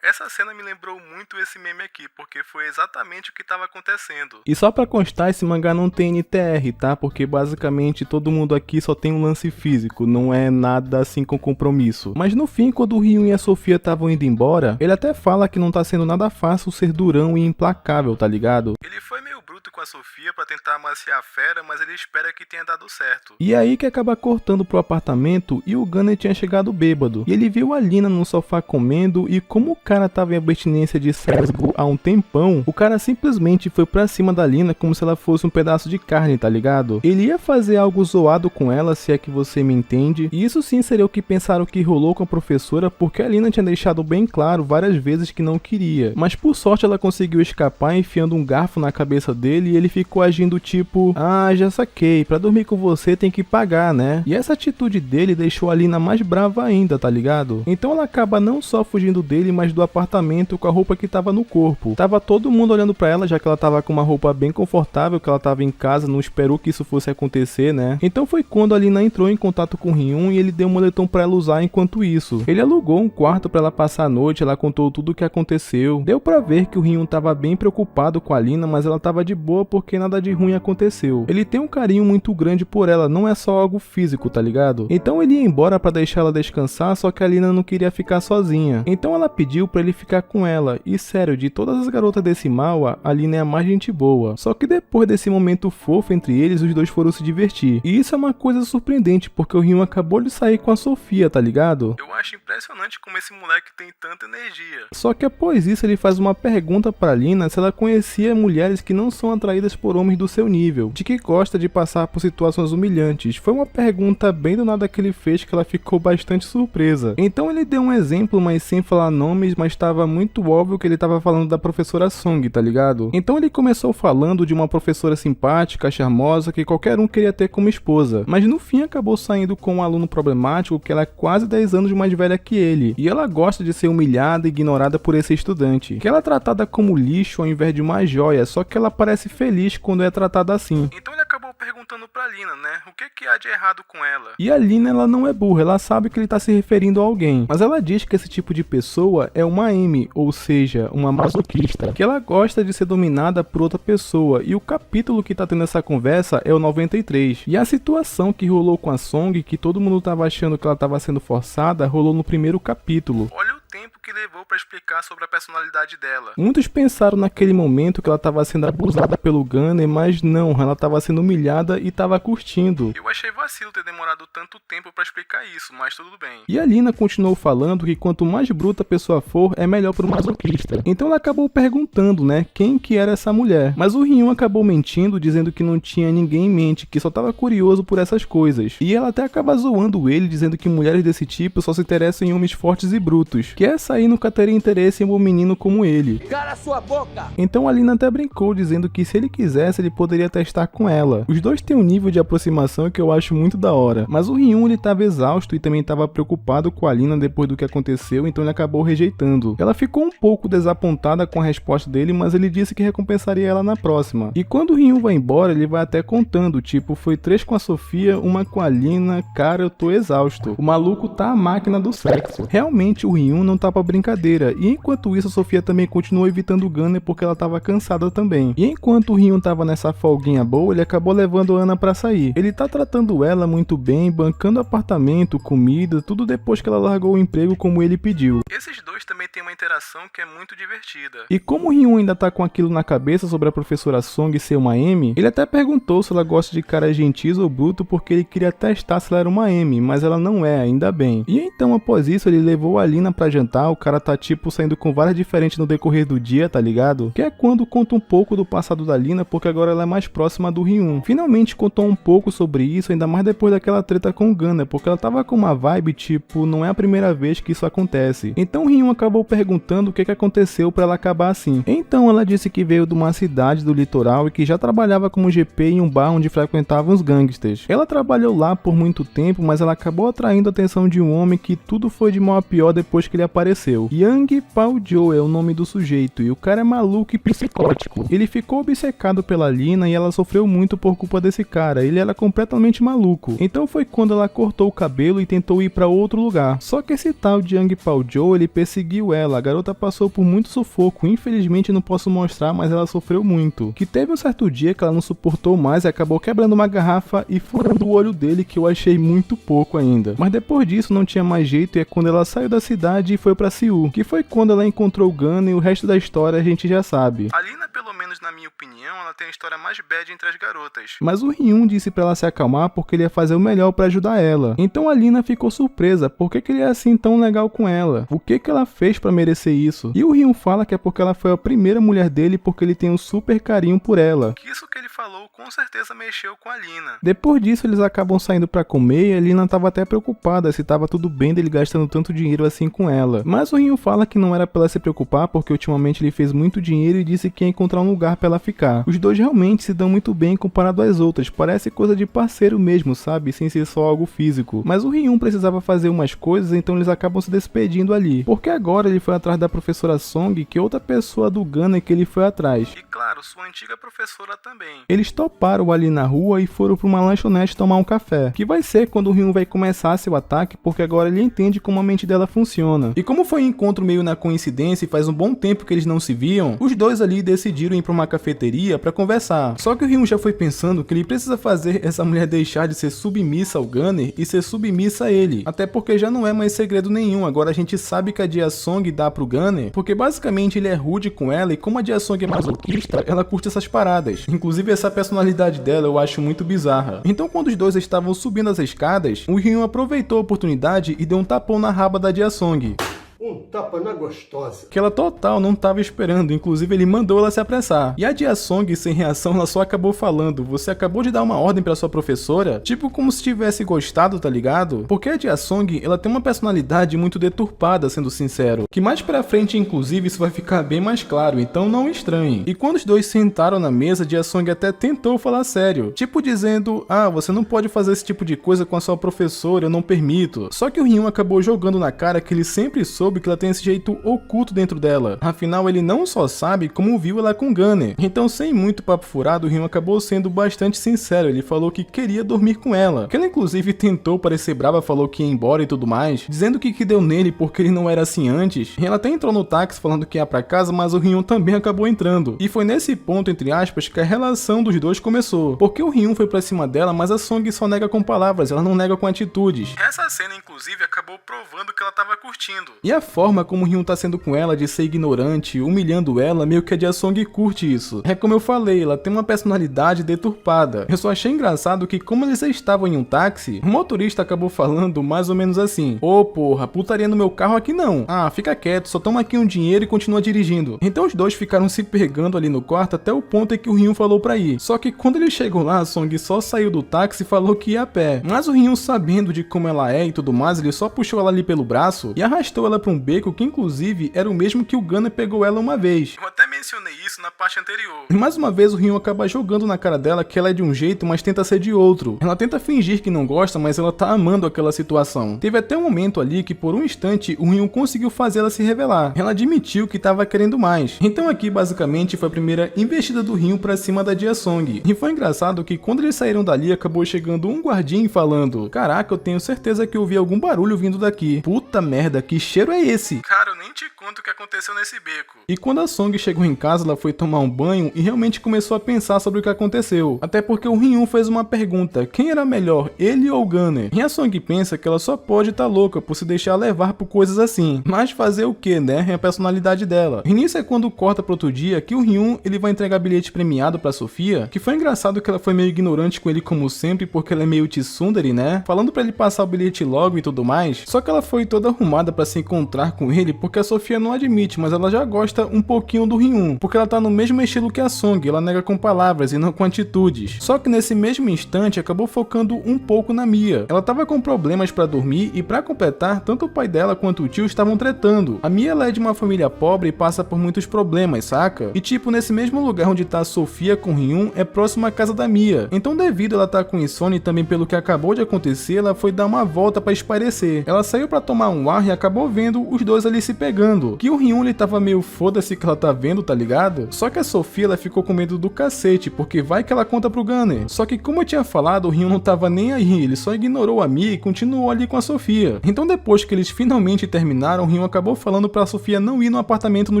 Essa cena me lembrou muito esse meme aqui, porque foi exatamente o que estava acontecendo. E só pra constar, esse mangá não tem NTR, tá? Porque basicamente todo mundo aqui só tem um lance físico, não é nada assim com compromisso. Mas no fim, quando o Ryun e a Sofia estavam indo embora, ele até fala que não tá sendo nada fácil ser durão e implacável, tá ligado? Ele foi meio bruto com a Sofia pra tentar amaciar a fera, mas ele espera que tenha dado certo. E aí que acaba cortando pro apartamento e o Gunner tinha chegado bêbado. E ele viu a Lina no sofá comendo e como o cara tava em abstinência de sexo há um tempão, o cara simplesmente foi pra cima da Lina como se ela fosse um pedaço de carne, tá ligado? Ele ia fazer algo zoado com ela, se é que você me entende, e isso sim seria o que pensaram que rolou com a professora, porque a Lina tinha deixado bem claro várias vezes que não queria. Mas por sorte ela conseguiu escapar enfiando um garfo na cabeça dele e ele ficou agindo tipo, já saquei, pra dormir com você tem que pagar, né? E essa atitude dele deixou a Lina mais brava ainda, tá ligado? Então ela acaba não só fugindo dele, mas do apartamento com a roupa que tava no corpo. Tava todo mundo olhando pra ela, já que ela tava com uma roupa bem confortável, que ela tava em casa, não esperou que isso fosse acontecer, né? Então foi quando a Lina entrou em contato com o Ryun e ele deu um moletom pra ela usar enquanto isso. Ele alugou um quarto pra ela passar a noite, ela contou tudo o que aconteceu. Deu pra ver que o Ryun tava bem preocupado com a Lina, mas ela tava de boa porque nada de ruim aconteceu. Ele tem um carinho muito grande por ela, não é só algo físico, tá ligado? Então ele ia embora pra deixar ela descansar, só que a Lina não queria ficar sozinha. Então ela pediu pra ele ficar com ela, e sério, de todas as garotas desse mal, a Lina é a mais gente boa. Só que depois desse momento fofo entre eles, os dois foram se divertir. E isso é uma coisa surpreendente, porque o Ryun acabou de sair com a Sofia, tá ligado? Eu acho impressionante como esse moleque tem tanta energia. Só que após isso ele faz uma pergunta pra Lina se ela conhecia mulheres que não são atraídas por homens do seu nível, de que gosta de passar por situações humilhantes. Foi uma pergunta bem do nada que ele fez que ela ficou bastante surpresa. Então ele deu um exemplo, mas sem falar nomes, mas estava muito óbvio que ele estava falando da professora Song, tá ligado? Então ele começou falando de uma professora simpática, charmosa, que qualquer um queria ter como esposa, mas no fim acabou saindo com um aluno problemático que ela é quase 10 anos mais velha que ele, e ela gosta de ser humilhada e ignorada por esse estudante, que ela é tratada como lixo ao invés de uma joia, só que ela parece feliz quando é tratada assim. Então ele acabou perguntando pra Lina, né, o que há de errado com ela? E a Lina, ela não é burra, ela sabe que ele tá se referindo a alguém, mas ela diz que esse tipo de pessoa é uma M, ou seja, uma masoquista, que ela gosta de ser dominada por outra pessoa, e o capítulo que tá tendo essa conversa é o 93. E a situação que rolou com a Song, que todo mundo tava achando que ela tava sendo forçada, rolou no primeiro capítulo. Olha o tempo que levou pra explicar sobre a personalidade dela. Muitos pensaram naquele momento que ela estava sendo abusada pelo Gunner, mas não, ela estava sendo humilhada e estava curtindo. Eu achei vacilo ter demorado tanto tempo pra explicar isso, mas tudo bem. E a Lina continuou falando que quanto mais bruta a pessoa for, é melhor pro masoquista. Então ela acabou perguntando, né, quem que era essa mulher. Mas o Ryun acabou mentindo, dizendo que não tinha ninguém em mente, que só estava curioso por essas coisas. E ela até acaba zoando ele, dizendo que mulheres desse tipo só se interessam em homens fortes e brutos, que essa aí nunca teria interesse em um menino como ele. Cala sua boca! Então a Lina até brincou, dizendo que se ele quisesse, ele poderia testar com ela. Os dois têm um nível de aproximação que eu acho muito da hora. Mas o Ryun, ele tava exausto e também tava preocupado com a Lina depois do que aconteceu, então ele acabou rejeitando. Ela ficou um pouco desapontada com a resposta dele, mas ele disse que recompensaria ela na próxima. E quando o Ryun vai embora, ele vai até contando, tipo, foi 3 com a Sofia, uma com a Lina, cara, eu tô exausto. O maluco tá a máquina do sexo. Realmente o Ryun não tá pra brincadeira, e enquanto isso a Sofia também continuou evitando o Gunner porque ela tava cansada também. E enquanto o Ryun tava nessa folguinha boa, ele acabou levando a Ana pra sair. Ele tá tratando ela muito bem, bancando apartamento, comida, tudo depois que ela largou o emprego como ele pediu. Esses dois também têm uma interação que é muito divertida. E como o Ryun ainda tá com aquilo na cabeça sobre a professora Song ser uma M, ele até perguntou se ela gosta de cara gentil ou bruto porque ele queria testar se ela era uma M, mas ela não é, ainda bem. E então após isso ele levou a Lina pra jantar, o cara tá tipo saindo com várias diferentes no decorrer do dia, tá ligado? Que é quando conta um pouco do passado da Lina porque agora ela é mais próxima do Ryun. Finalmente contou um pouco sobre isso, ainda mais depois daquela treta com o Gunner, porque ela tava com uma vibe tipo, não é a primeira vez que isso acontece. Então o Ryun acabou perguntando o que aconteceu pra ela acabar assim. Então ela disse que veio de uma cidade do litoral e que já trabalhava como GP em um bar onde frequentavam os gangsters. Ela trabalhou lá por muito tempo, mas ela acabou atraindo a atenção de um homem que tudo foi de mal a pior depois que ele apareceu. Yang Pao-jo é o nome do sujeito e o cara é maluco e psicótico. Ele ficou obcecado pela Lina e ela sofreu muito por culpa desse cara, ele era completamente maluco. Então foi quando ela cortou o cabelo e tentou ir pra outro lugar. Só que esse tal de Yang Pao-jo, ele perseguiu ela, a garota passou por muito sufoco, infelizmente não posso mostrar, mas ela sofreu muito. Que teve um certo dia que ela não suportou mais e acabou quebrando uma garrafa e furando o olho dele, que eu achei muito pouco ainda. Mas depois disso não tinha mais jeito e é quando ela saiu da cidade e foi pra Seul, que foi quando ela encontrou o Gunner e o resto da história a gente já sabe. A Lina, pelo menos na minha opinião, ela tem a história mais bad entre as garotas. Mas o Ryun disse pra ela se acalmar porque ele ia fazer o melhor pra ajudar ela. Então a Lina ficou surpresa, por que ele é assim tão legal com ela? O que ela fez pra merecer isso? E o Ryun fala que é porque ela foi a primeira mulher dele porque ele tem um super carinho por ela. Que isso que ele falou com certeza mexeu com a Lina. Depois disso eles acabam saindo pra comer e a Lina tava até preocupada se tava tudo bem dele gastando tanto dinheiro assim com ela. Mas o Ryun fala que não era pra ela se preocupar porque ultimamente ele fez muito dinheiro e disse que ia encontrar um lugar pra ela ficar. Os dois realmente se dão muito bem comparado às outras, parece coisa de parceiro mesmo, sabe? Sem ser só algo físico. Mas o Ryun precisava fazer umas coisas, então eles acabam se despedindo ali. Porque agora ele foi atrás da professora Song, que é outra pessoa do Gunner que ele foi atrás. E claro, sua antiga professora também. Eles toparam ali na rua e foram pra uma lanchonete tomar um café, que vai ser quando o Ryun vai começar seu ataque, porque agora ele entende como a mente dela funciona. E como foi um encontro meio na coincidência e faz um bom tempo que eles não se viam, os dois ali decidiram ir pra uma cafeteria pra conversar. Só que o Ryun já foi pensando que ele precisa fazer essa mulher deixar de ser submissa ao Gunner e ser submissa a ele, até porque já não é mais segredo nenhum, agora a gente sabe que a Jia Song dá pro Gunner, porque basicamente ele é rude com ela e como a Jia Song é masoquista, ela curte essas paradas. Inclusive essa personalidade dela eu acho muito bizarra. Então quando os dois estavam subindo as escadas, o Ryun aproveitou a oportunidade e deu um tapão na raba da Jia Song. Um tapa na gostosa. Que ela total não tava esperando, inclusive ele mandou ela se apressar. E a Jia Song, sem reação, ela só acabou falando: você acabou de dar uma ordem pra sua professora? Tipo como se tivesse gostado, tá ligado? Porque a Jia Song, ela tem uma personalidade muito deturpada, sendo sincero. Que mais pra frente, inclusive, isso vai ficar bem mais claro, então não estranhe. E quando os dois sentaram na mesa, a Jia Song até tentou falar sério. Tipo dizendo: ah, você não pode fazer esse tipo de coisa com a sua professora, eu não permito. Só que o Ryun acabou jogando na cara que ele sempre soube que ela tem esse jeito oculto dentro dela. Afinal, ele não só sabe como viu ela com Gunner. Então, sem muito papo furado, o Ryun acabou sendo bastante sincero. Ele falou que queria dormir com ela. Que ela inclusive tentou parecer brava, falou que ia embora e tudo mais, dizendo que deu nele porque ele não era assim antes. E ela até entrou no táxi falando que ia pra casa, mas o Ryun também acabou entrando. E foi nesse ponto, entre aspas, que a relação dos dois começou. Porque o Ryun foi pra cima dela, mas a Song só nega com palavras, ela não nega com atitudes. Essa cena, inclusive, acabou provando que ela tava curtindo. E a forma como o Ryun tá sendo com ela, de ser ignorante, humilhando ela, meio que a Jia Song curte isso. É como eu falei, ela tem uma personalidade deturpada. Eu só achei engraçado que como eles estavam em um táxi, o motorista acabou falando mais ou menos assim: ô porra, putaria no meu carro aqui não. Ah, fica quieto, só toma aqui um dinheiro e continua dirigindo. Então os dois ficaram se pegando ali no quarto até o ponto em que o Ryun falou pra ir. Só que quando ele chegou lá, a Song só saiu do táxi e falou que ia a pé. Mas o Ryun, sabendo de como ela é e tudo mais, ele só puxou ela ali pelo braço e arrastou ela pra um beco que inclusive era o mesmo que o Gunner pegou ela uma vez. Eu até mencionei isso na parte anterior. E mais uma vez o Ryun acaba jogando na cara dela que ela é de um jeito, mas tenta ser de outro. Ela tenta fingir que não gosta, mas ela tá amando aquela situação. Teve até um momento ali que por um instante o Ryun conseguiu fazer ela se revelar. Ela admitiu que tava querendo mais. Então aqui basicamente foi a primeira investida do Ryun pra cima da Jia Song. E foi engraçado que quando eles saíram dali acabou chegando um guardinha falando: caraca, eu tenho certeza que eu ouvi algum barulho vindo daqui. Puta merda, que cheiro é esse? Cara, eu nem te conto o que aconteceu nesse beco. E quando a Song chegou em casa, ela foi tomar um banho e realmente começou a pensar sobre o que aconteceu. Até porque o Hyun fez uma pergunta, quem era melhor, ele ou o Gunner? E a Song pensa que ela só pode estar louca por se deixar levar por coisas assim. Mas fazer o que, né? É a personalidade dela. E nisso é quando corta pro outro dia que o Hyun, ele vai entregar bilhete premiado pra Sofia, que foi engraçado que ela foi meio ignorante com ele como sempre, porque ela é meio tsundere, né? Falando pra ele passar o bilhete logo e tudo mais. Só que ela foi toda arrumada pra se encontrar com ele, porque a Sofia não admite, mas ela já gosta um pouquinho do Hyun, porque ela tá no mesmo estilo que a Song, ela nega com palavras e não com atitudes. Só que nesse mesmo instante acabou focando um pouco na Mia. Ela tava com problemas pra dormir e pra completar, tanto o pai dela quanto o tio estavam tretando. A Mia, ela é de uma família pobre e passa por muitos problemas, saca? E tipo, nesse mesmo lugar onde tá a Sofia com o Hyun, é próximo à casa da Mia. Então devido a ela tá com insônia e também pelo que acabou de acontecer, ela foi dar uma volta pra espairecer. Ela saiu pra tomar um ar e acabou vendo os dois ali se pegando. Que o Hyun, ele tava meio foda-se que ela tá vendo, tá ligado? Só que a Sofia, ela ficou com medo do cacete, porque vai que ela conta pro Gunner. Só que como eu tinha falado, o Hyun não tava nem aí, ele só ignorou a Mia e continuou ali com a Sofia. Então depois que eles finalmente terminaram, o Hyun acabou falando pra Sofia não ir no apartamento no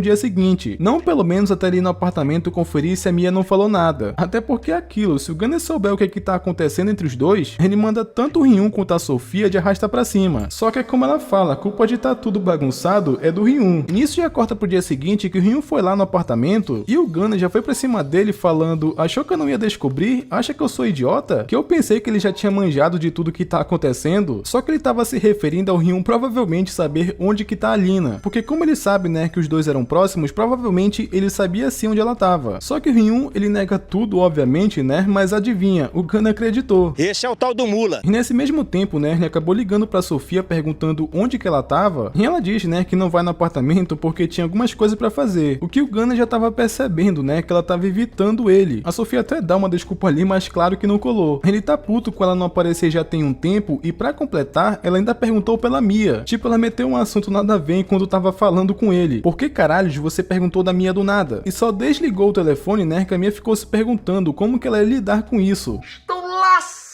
dia seguinte. Não pelo menos até ir no apartamento conferir se a Mia não falou nada. Até porque é aquilo, se o Gunner souber o que tá acontecendo entre os dois, ele manda tanto o Hyun quanto a Sofia de arrasta pra cima. Só que é como ela fala, a culpa de tá tudo bagunçado é do Hyun. Nisso já corta pro dia seguinte que o Hyun foi lá no apartamento e o Gunner já foi pra cima dele falando, achou que eu não ia descobrir? Acha que eu sou idiota? Que eu pensei que ele já tinha manjado de tudo que tá acontecendo, só que ele tava se referindo ao Hyun provavelmente saber onde que tá a Lina, porque como ele sabe, né, que os dois eram próximos, provavelmente ele sabia sim onde ela tava. Só que o Hyun, ele nega tudo, obviamente, né, mas adivinha, o Gunner acreditou. Esse é o tal do mula. E nesse mesmo tempo, né, ele acabou ligando pra Sofia perguntando onde que ela tava, e ela diz, né, que não vai no apartamento porque tinha algumas coisas pra fazer, o que o Gunner já tava percebendo, né, que ela tava evitando ele. A Sofia até dá uma desculpa ali, mas claro que não colou. Ele tá puto com ela não aparecer já tem um tempo, e pra completar, ela ainda perguntou pela Mia. Tipo, ela meteu um assunto nada a ver enquanto tava falando com ele. Por que caralhos você perguntou da Mia do nada? E só desligou o telefone, né, que a Mia ficou se perguntando como que ela ia lidar com isso. Estou lascado.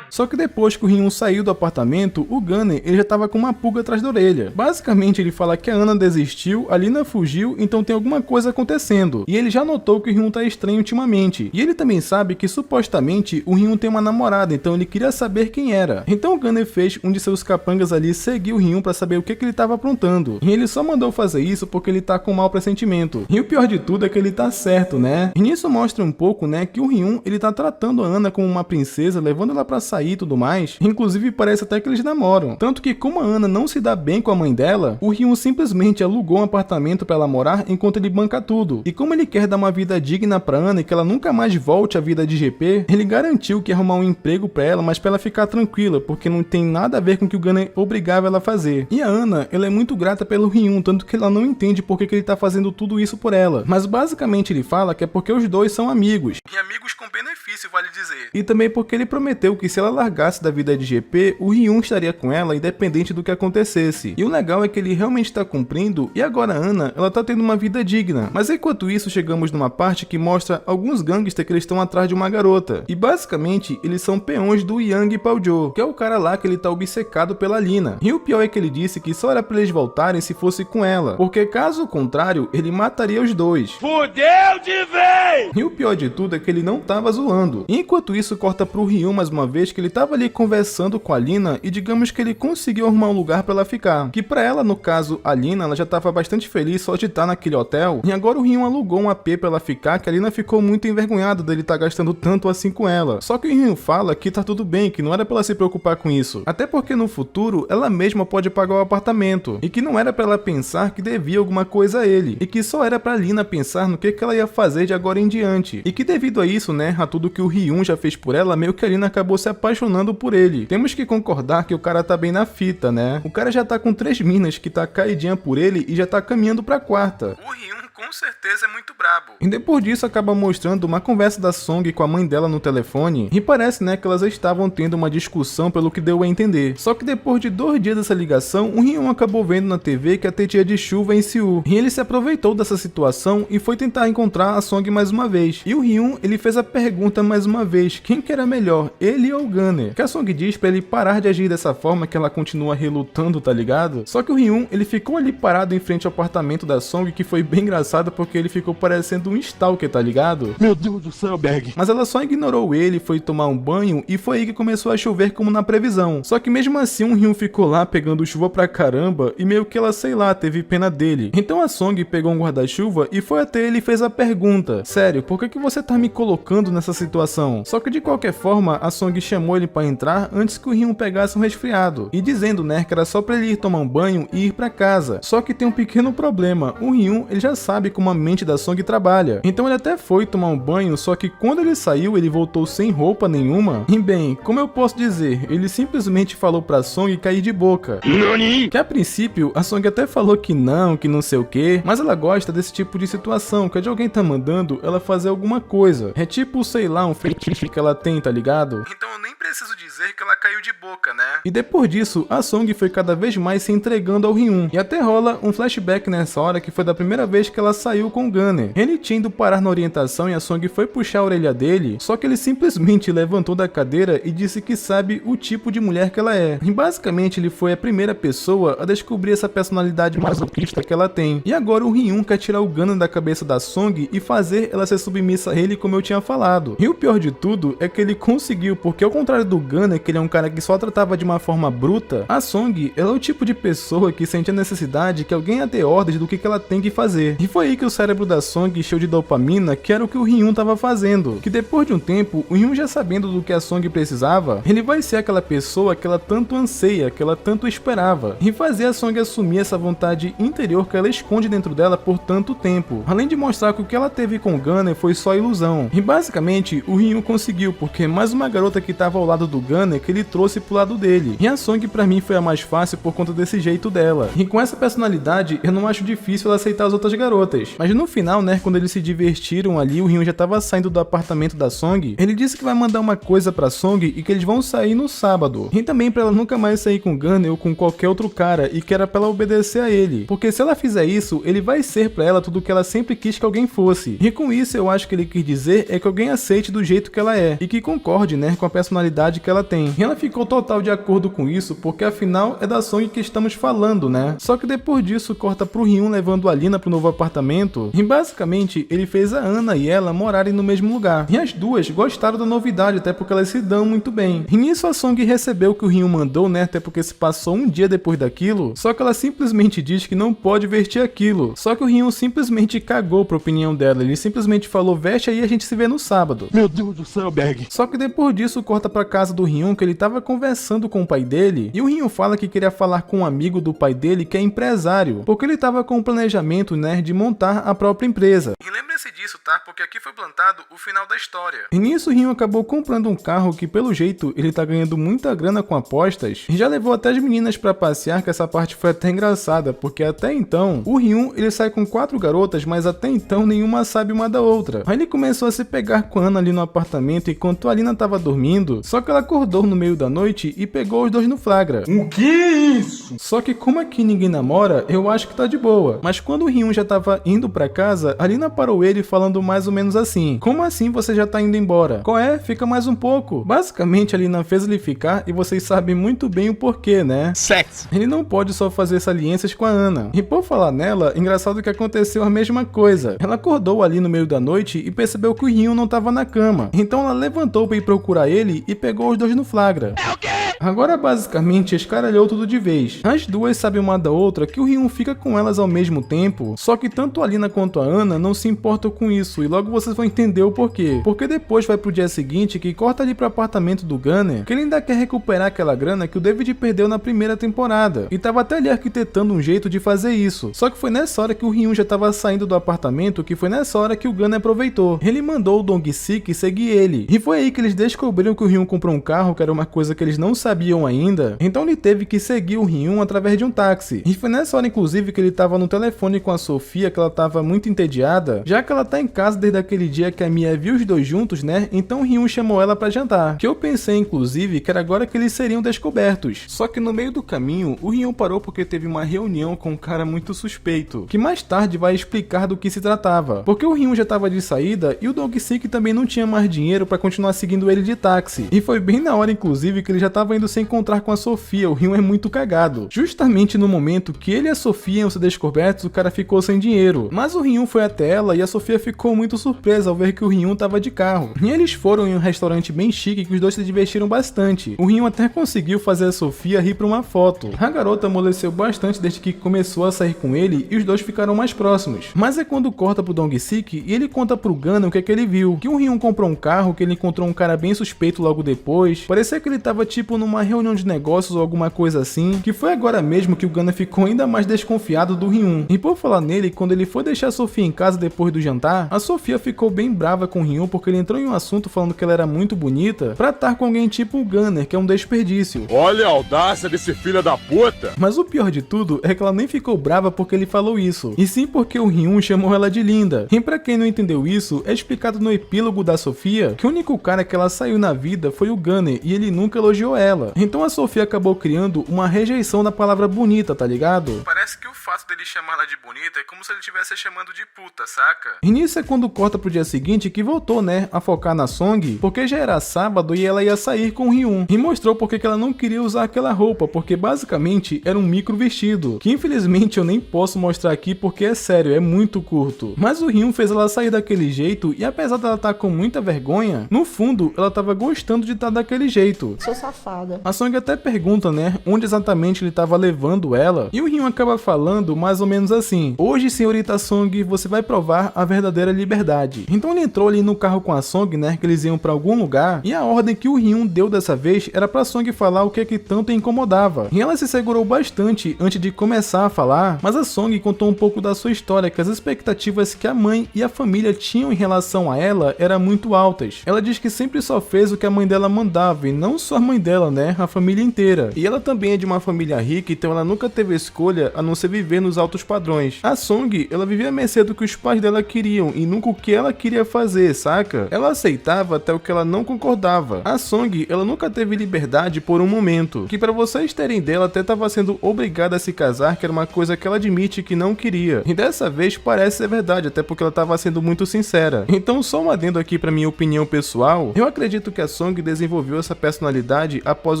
Só que depois que o Hyun saiu do apartamento, o Gunner, ele já tava com uma pulga atrás da orelha. Basicamente, ele fala que a Ana desistiu, a Lina fugiu, então tem alguma coisa acontecendo. E ele já notou que o Hyun tá estranho ultimamente. E ele também sabe que, supostamente, o Hyun tem uma namorada, então ele queria saber quem era. Então o Gunner fez um de seus capangas ali seguir o Hyun pra saber o que ele tava aprontando. E ele só mandou fazer isso porque ele tá com mau pressentimento. E o pior de tudo é que ele tá certo, né? E nisso mostra um pouco, né, que o Hyun, ele tá tratando a Ana como uma princesa, levando ela pra sair e tudo mais. Inclusive parece até que eles namoram. Tanto que como a Ana não se dá bem com a mãe dela, o Hyun simplesmente alugou um apartamento pra ela morar enquanto ele banca tudo. E como ele quer dar uma vida digna pra Ana e que ela nunca mais volte à vida de GP, ele garantiu que ia arrumar um emprego pra ela, mas pra ela ficar tranquila, porque não tem nada a ver com o que o Gunner obrigava ela a fazer. E a Ana, ela é muito grata pelo Hyun, tanto que ela não entende por que ele tá fazendo tudo isso por ela. Mas basicamente ele fala que é porque os dois são amigos. E amigos com benefício, vale dizer. E também porque ele prometeu que se ela largasse da vida de GP, o Hyun estaria com ela independente do que acontecesse. E o legal é que ele realmente tá cumprindo, e agora a Ana, ela tá tendo uma vida digna. Mas enquanto isso, chegamos numa parte que mostra alguns gangsters que eles estão atrás de uma garota. E basicamente, eles são peões do Yang Paojo, que é o cara lá que ele tá obcecado pela Lina. E o pior é que ele disse que só era pra eles voltarem se fosse com ela, porque caso contrário, ele mataria os dois. Fudeu de vez! E o pior de tudo é que ele não tava zoando. E enquanto isso, corta pro Hyun mais uma vez, que ele tava ali conversando com a Lina e digamos que ele conseguiu arrumar um lugar pra ela ficar. Que pra ela, no caso, a Lina, ela já tava bastante feliz só de estar naquele hotel. E agora o Hyun alugou um AP pra ela ficar, que a Lina ficou muito envergonhada dele tá gastando tanto assim com ela. Só que o Hyun fala que tá tudo bem, que não era pra ela se preocupar com isso. Até porque no futuro, ela mesma pode pagar o apartamento. E que não era pra ela pensar que devia alguma coisa a ele. E que só era pra Lina pensar no que ela ia fazer de agora em diante. E que devido a isso, né, a tudo que o Hyun já fez por ela, meio que a Lina acabou se apaixonando por ele. Temos que concordar que o cara tá bem na fita, né? O cara já tá com 3 minas que tá caidinha por ele e já tá caminhando pra quarta. O Hyun com certeza é muito brabo. E depois disso acaba mostrando uma conversa da Song com a mãe dela no telefone, e parece, né, que elas estavam tendo uma discussão pelo que deu a entender. Só que depois de 2 dias dessa ligação, o Hyun acabou vendo na TV que ia ter dia de chuva em Seul, e ele se aproveitou dessa situação e foi tentar encontrar a Song mais uma vez. E o Hyun, ele fez a pergunta mais uma vez, quem que era melhor, ele ou o Gunner? Que a Song diz pra ele parar de agir dessa forma, que ela continua relutando, tá ligado? Só que o Hyun, ele ficou ali parado em frente ao apartamento da Song, que foi bem engraçado porque ele ficou parecendo um stalker, tá ligado? Meu Deus do céu, Berg. Mas ela só ignorou ele, foi tomar um banho e foi aí que começou a chover como na previsão. Só que mesmo assim o Hyun ficou lá pegando chuva pra caramba e meio que ela, sei lá, teve pena dele. Então a Song pegou um guarda-chuva e foi até ele e fez a pergunta: sério, por que você tá me colocando nessa situação? Só que de qualquer forma a Song chamou ele pra entrar antes que o Hyun pegasse um resfriado, e dizendo, né, que era só pra ele ir tomar um banho e ir pra casa. Só que tem um pequeno problema, o Hyun, ele já sabe como a mente da Song trabalha, então ele até foi tomar um banho, só que quando ele saiu ele voltou sem roupa nenhuma, e bem, como eu posso dizer, ele simplesmente falou pra Song cair de boca. Nani? Que a princípio a Song até falou que não sei o que, mas ela gosta desse tipo de situação, que é de alguém tá mandando ela fazer alguma coisa. É tipo, sei lá, um fetiche que ela tem, tá ligado? Então eu nem preciso dizer que ela caiu de boca, né? E depois disso, a Song foi cada vez mais se entregando ao Hyun, e até rola um flashback nessa hora que foi da primeira vez que ela saiu com o Gunner. Ele tinha ido parar na orientação e a Song foi puxar a orelha dele, só que ele simplesmente levantou da cadeira e disse que sabe o tipo de mulher que ela é. E basicamente ele foi a primeira pessoa a descobrir essa personalidade masoquista que ela tem. E agora o Hyun quer tirar o Gunner da cabeça da Song e fazer ela ser submissa a ele, como eu tinha falado. E o pior de tudo é que ele conseguiu, porque ao contrário do Gunner, que ele é um cara que só tratava de uma forma bruta, a Song, ela é o tipo de pessoa que sente a necessidade que alguém a dê ordens do que ela tem que fazer. E foi aí que o cérebro da Song encheu de dopamina, que era o que o Hyun tava fazendo. Que depois de um tempo, o Hyun já sabendo do que a Song precisava, ele vai ser aquela pessoa que ela tanto anseia, que ela tanto esperava, e fazer a Song assumir essa vontade interior que ela esconde dentro dela por tanto tempo, além de mostrar que o que ela teve com o Gunner foi só ilusão. E basicamente o Hyun conseguiu, porque mais uma garota que tava ao lado do Gunner que ele trouxe pro lado dele. E a Song pra mim foi a mais fácil por conta desse jeito dela. E com essa personalidade eu não acho difícil ela aceitar as outras garotas. Mas no final, né, quando eles se divertiram ali, o Hyun já tava saindo do apartamento da Song, ele disse que vai mandar uma coisa pra Song e que eles vão sair no sábado. E também pra ela nunca mais sair com o Gunner ou com qualquer outro cara, e que era pra ela obedecer a ele. Porque se ela fizer isso, ele vai ser pra ela tudo o que ela sempre quis que alguém fosse. E com isso eu acho que ele quis dizer é que alguém aceite do jeito que ela é, e que concorde, né, com a personalidade que ela tem. E ela ficou total de acordo com isso, porque afinal é da Song que estamos falando, né? Só que depois disso corta pro Hyun levando a Lina pro novo apartamento, e basicamente ele fez a Ana e ela morarem no mesmo lugar. E as duas gostaram da novidade, até porque elas se dão muito bem. E nisso a Song recebeu o que o Hyun mandou, né, até porque se passou um dia depois daquilo, só que ela simplesmente diz que não pode vestir aquilo. Só que o Hyun simplesmente cagou pra opinião dela, ele simplesmente falou, veste aí, a gente se vê no sábado. Meu Deus do céu, Berg. Só que depois disso corta pra casa do Hyun, que ele tava conversando com o pai dele, e o Hyun fala que queria falar com um amigo do pai dele que é empresário, porque ele tava com o planejamento, né, de montar a própria empresa. E lembre-se disso, tá? Porque aqui foi plantado o final da história. E nisso o Hyun acabou comprando um carro que pelo jeito ele tá ganhando muita grana com apostas, e já levou até as meninas pra passear, que essa parte foi até engraçada, porque até então o Hyun ele sai com 4 garotas, mas até então nenhuma sabe uma da outra. Aí ele começou a se pegar com a Ana ali no apartamento enquanto a Lina tava dormindo, só que ela acordou no meio da noite e pegou os dois no flagra. O que é isso? Só que como aqui ninguém namora, eu acho que tá de boa. Mas quando o Hyun já tava indo pra casa, a Lina parou ele falando mais ou menos assim, como assim você já tá indo embora? Qual é? Fica mais um pouco. Basicamente a Lina fez ele ficar e vocês sabem muito bem o porquê, né? Sexo. Ele não pode só fazer saliências com a Ana. E por falar nela, engraçado que aconteceu a mesma coisa. Ela acordou ali no meio da noite e percebeu que o Hyun não tava na cama. Então ela levantou pra ir procurar ele e pegou os dois no flagra. É o quê? Agora basicamente escaralhou tudo de vez. As duas sabem uma da outra que o Hyun fica com elas ao mesmo tempo, só que tanto a Lina quanto a Ana não se importam com isso, e logo vocês vão entender o porquê. Porque depois vai pro dia seguinte que corta ali pro apartamento do Gunner, que ele ainda quer recuperar aquela grana que o David perdeu na primeira temporada, e tava até ali arquitetando um jeito de fazer isso. Só que foi nessa hora que o Hyun já tava saindo do apartamento, que foi nessa hora que o Gunner aproveitou. Ele mandou o Dong-sik seguir ele, e foi aí que eles descobriram que o Hyun comprou um carro, que era uma coisa que eles não sabiam sabiam ainda, então ele teve que seguir o Ryun através de um táxi. E foi nessa hora inclusive que ele tava no telefone com a Sofia, que ela tava muito entediada, já que ela tá em casa desde aquele dia que a Mia viu os dois juntos, né? Então o Ryun chamou ela pra jantar, que eu pensei inclusive que era agora que eles seriam descobertos. Só que no meio do caminho, o Ryun parou porque teve uma reunião com um cara muito suspeito, que mais tarde vai explicar do que se tratava, porque o Ryun já tava de saída e o Dong-sik também não tinha mais dinheiro pra continuar seguindo ele de táxi. E foi bem na hora inclusive que ele já tava indo se encontrar com a Sofia. O Ryun é muito cagado. Justamente no momento que ele e a Sofia iam ser descobertos, o cara ficou sem dinheiro, mas o Ryun foi até ela e a Sofia ficou muito surpresa ao ver que o Ryun tava de carro. E eles foram em um restaurante bem chique que os dois se divertiram bastante. O Ryun até conseguiu fazer a Sofia rir pra uma foto. A garota amoleceu bastante desde que começou a sair com ele e os dois ficaram mais próximos. Mas é quando corta pro Dong-sik e ele conta pro Gunna o que é que ele viu. Que o Ryun comprou um carro, que ele encontrou um cara bem suspeito logo depois. Parecia que ele tava tipo numa reunião de negócios ou alguma coisa assim. Que foi agora mesmo que o Gunna ficou ainda mais desconfiado do Ryun. E por falar nele, quando ele foi deixar a Sofia em casa depois do jantar, a Sofia ficou bem brava com o Ryun porque ele entrou em um assunto falando que ela era muito bonita pra estar com alguém tipo o Gunner, que é um desperdício. Olha a audácia desse filho da puta. Mas o pior de tudo é que ela nem ficou brava porque ele falou isso, e sim porque o Ryun chamou ela de linda. E pra quem não entendeu isso, é explicado no epílogo da Sofia que o único cara que ela saiu na vida foi o Gunner e ele nunca elogiou ela. Então a Sofia acabou criando uma rejeição da palavra bonita, tá ligado? Parece que o fato dele chamar ela de bonita é como se ele estivesse chamando de puta, saca? E nisso é quando corta pro dia seguinte que voltou, né, a focar na Song, porque já era sábado e ela ia sair com o Ryun. E mostrou porque que ela não queria usar aquela roupa, porque basicamente era um micro vestido, que infelizmente eu nem posso mostrar aqui porque é sério, é muito curto. Mas o Ryun fez ela sair daquele jeito e apesar dela estar com muita vergonha, no fundo ela tava gostando de estar daquele jeito. Sou safada. A Song até pergunta, né, onde exatamente ele tava levando ela, e o Ryun acaba falando mais ou menos assim: hoje, senhorita Song, você vai provar a verdadeira liberdade. Então ele entrou ali no carro com a Song, né, que eles iam pra algum lugar, e a ordem que o Ryun deu dessa vez era pra Song falar o que é que tanto a incomodava. E ela se segurou bastante antes de começar a falar, mas a Song contou um pouco da sua história, que as expectativas que a mãe e a família tinham em relação a ela eram muito altas. Ela diz que sempre só fez o que a mãe dela mandava, e não só a mãe dela, né, a família inteira. E ela também é de uma família rica, então ela nunca teve escolha a não ser viver nos altos padrões. A Song, ela vivia a mercê do que os pais dela queriam e nunca o que ela queria fazer, saca? Ela aceitava até o que ela não concordava. A Song, ela nunca teve liberdade por um momento, que pra vocês terem ideia, ela até tava sendo obrigada a se casar, que era uma coisa que ela admite que não queria. E dessa vez parece ser verdade, até porque ela tava sendo muito sincera. Então só um adendo aqui pra minha opinião pessoal, eu acredito que a Song desenvolveu essa personalidade após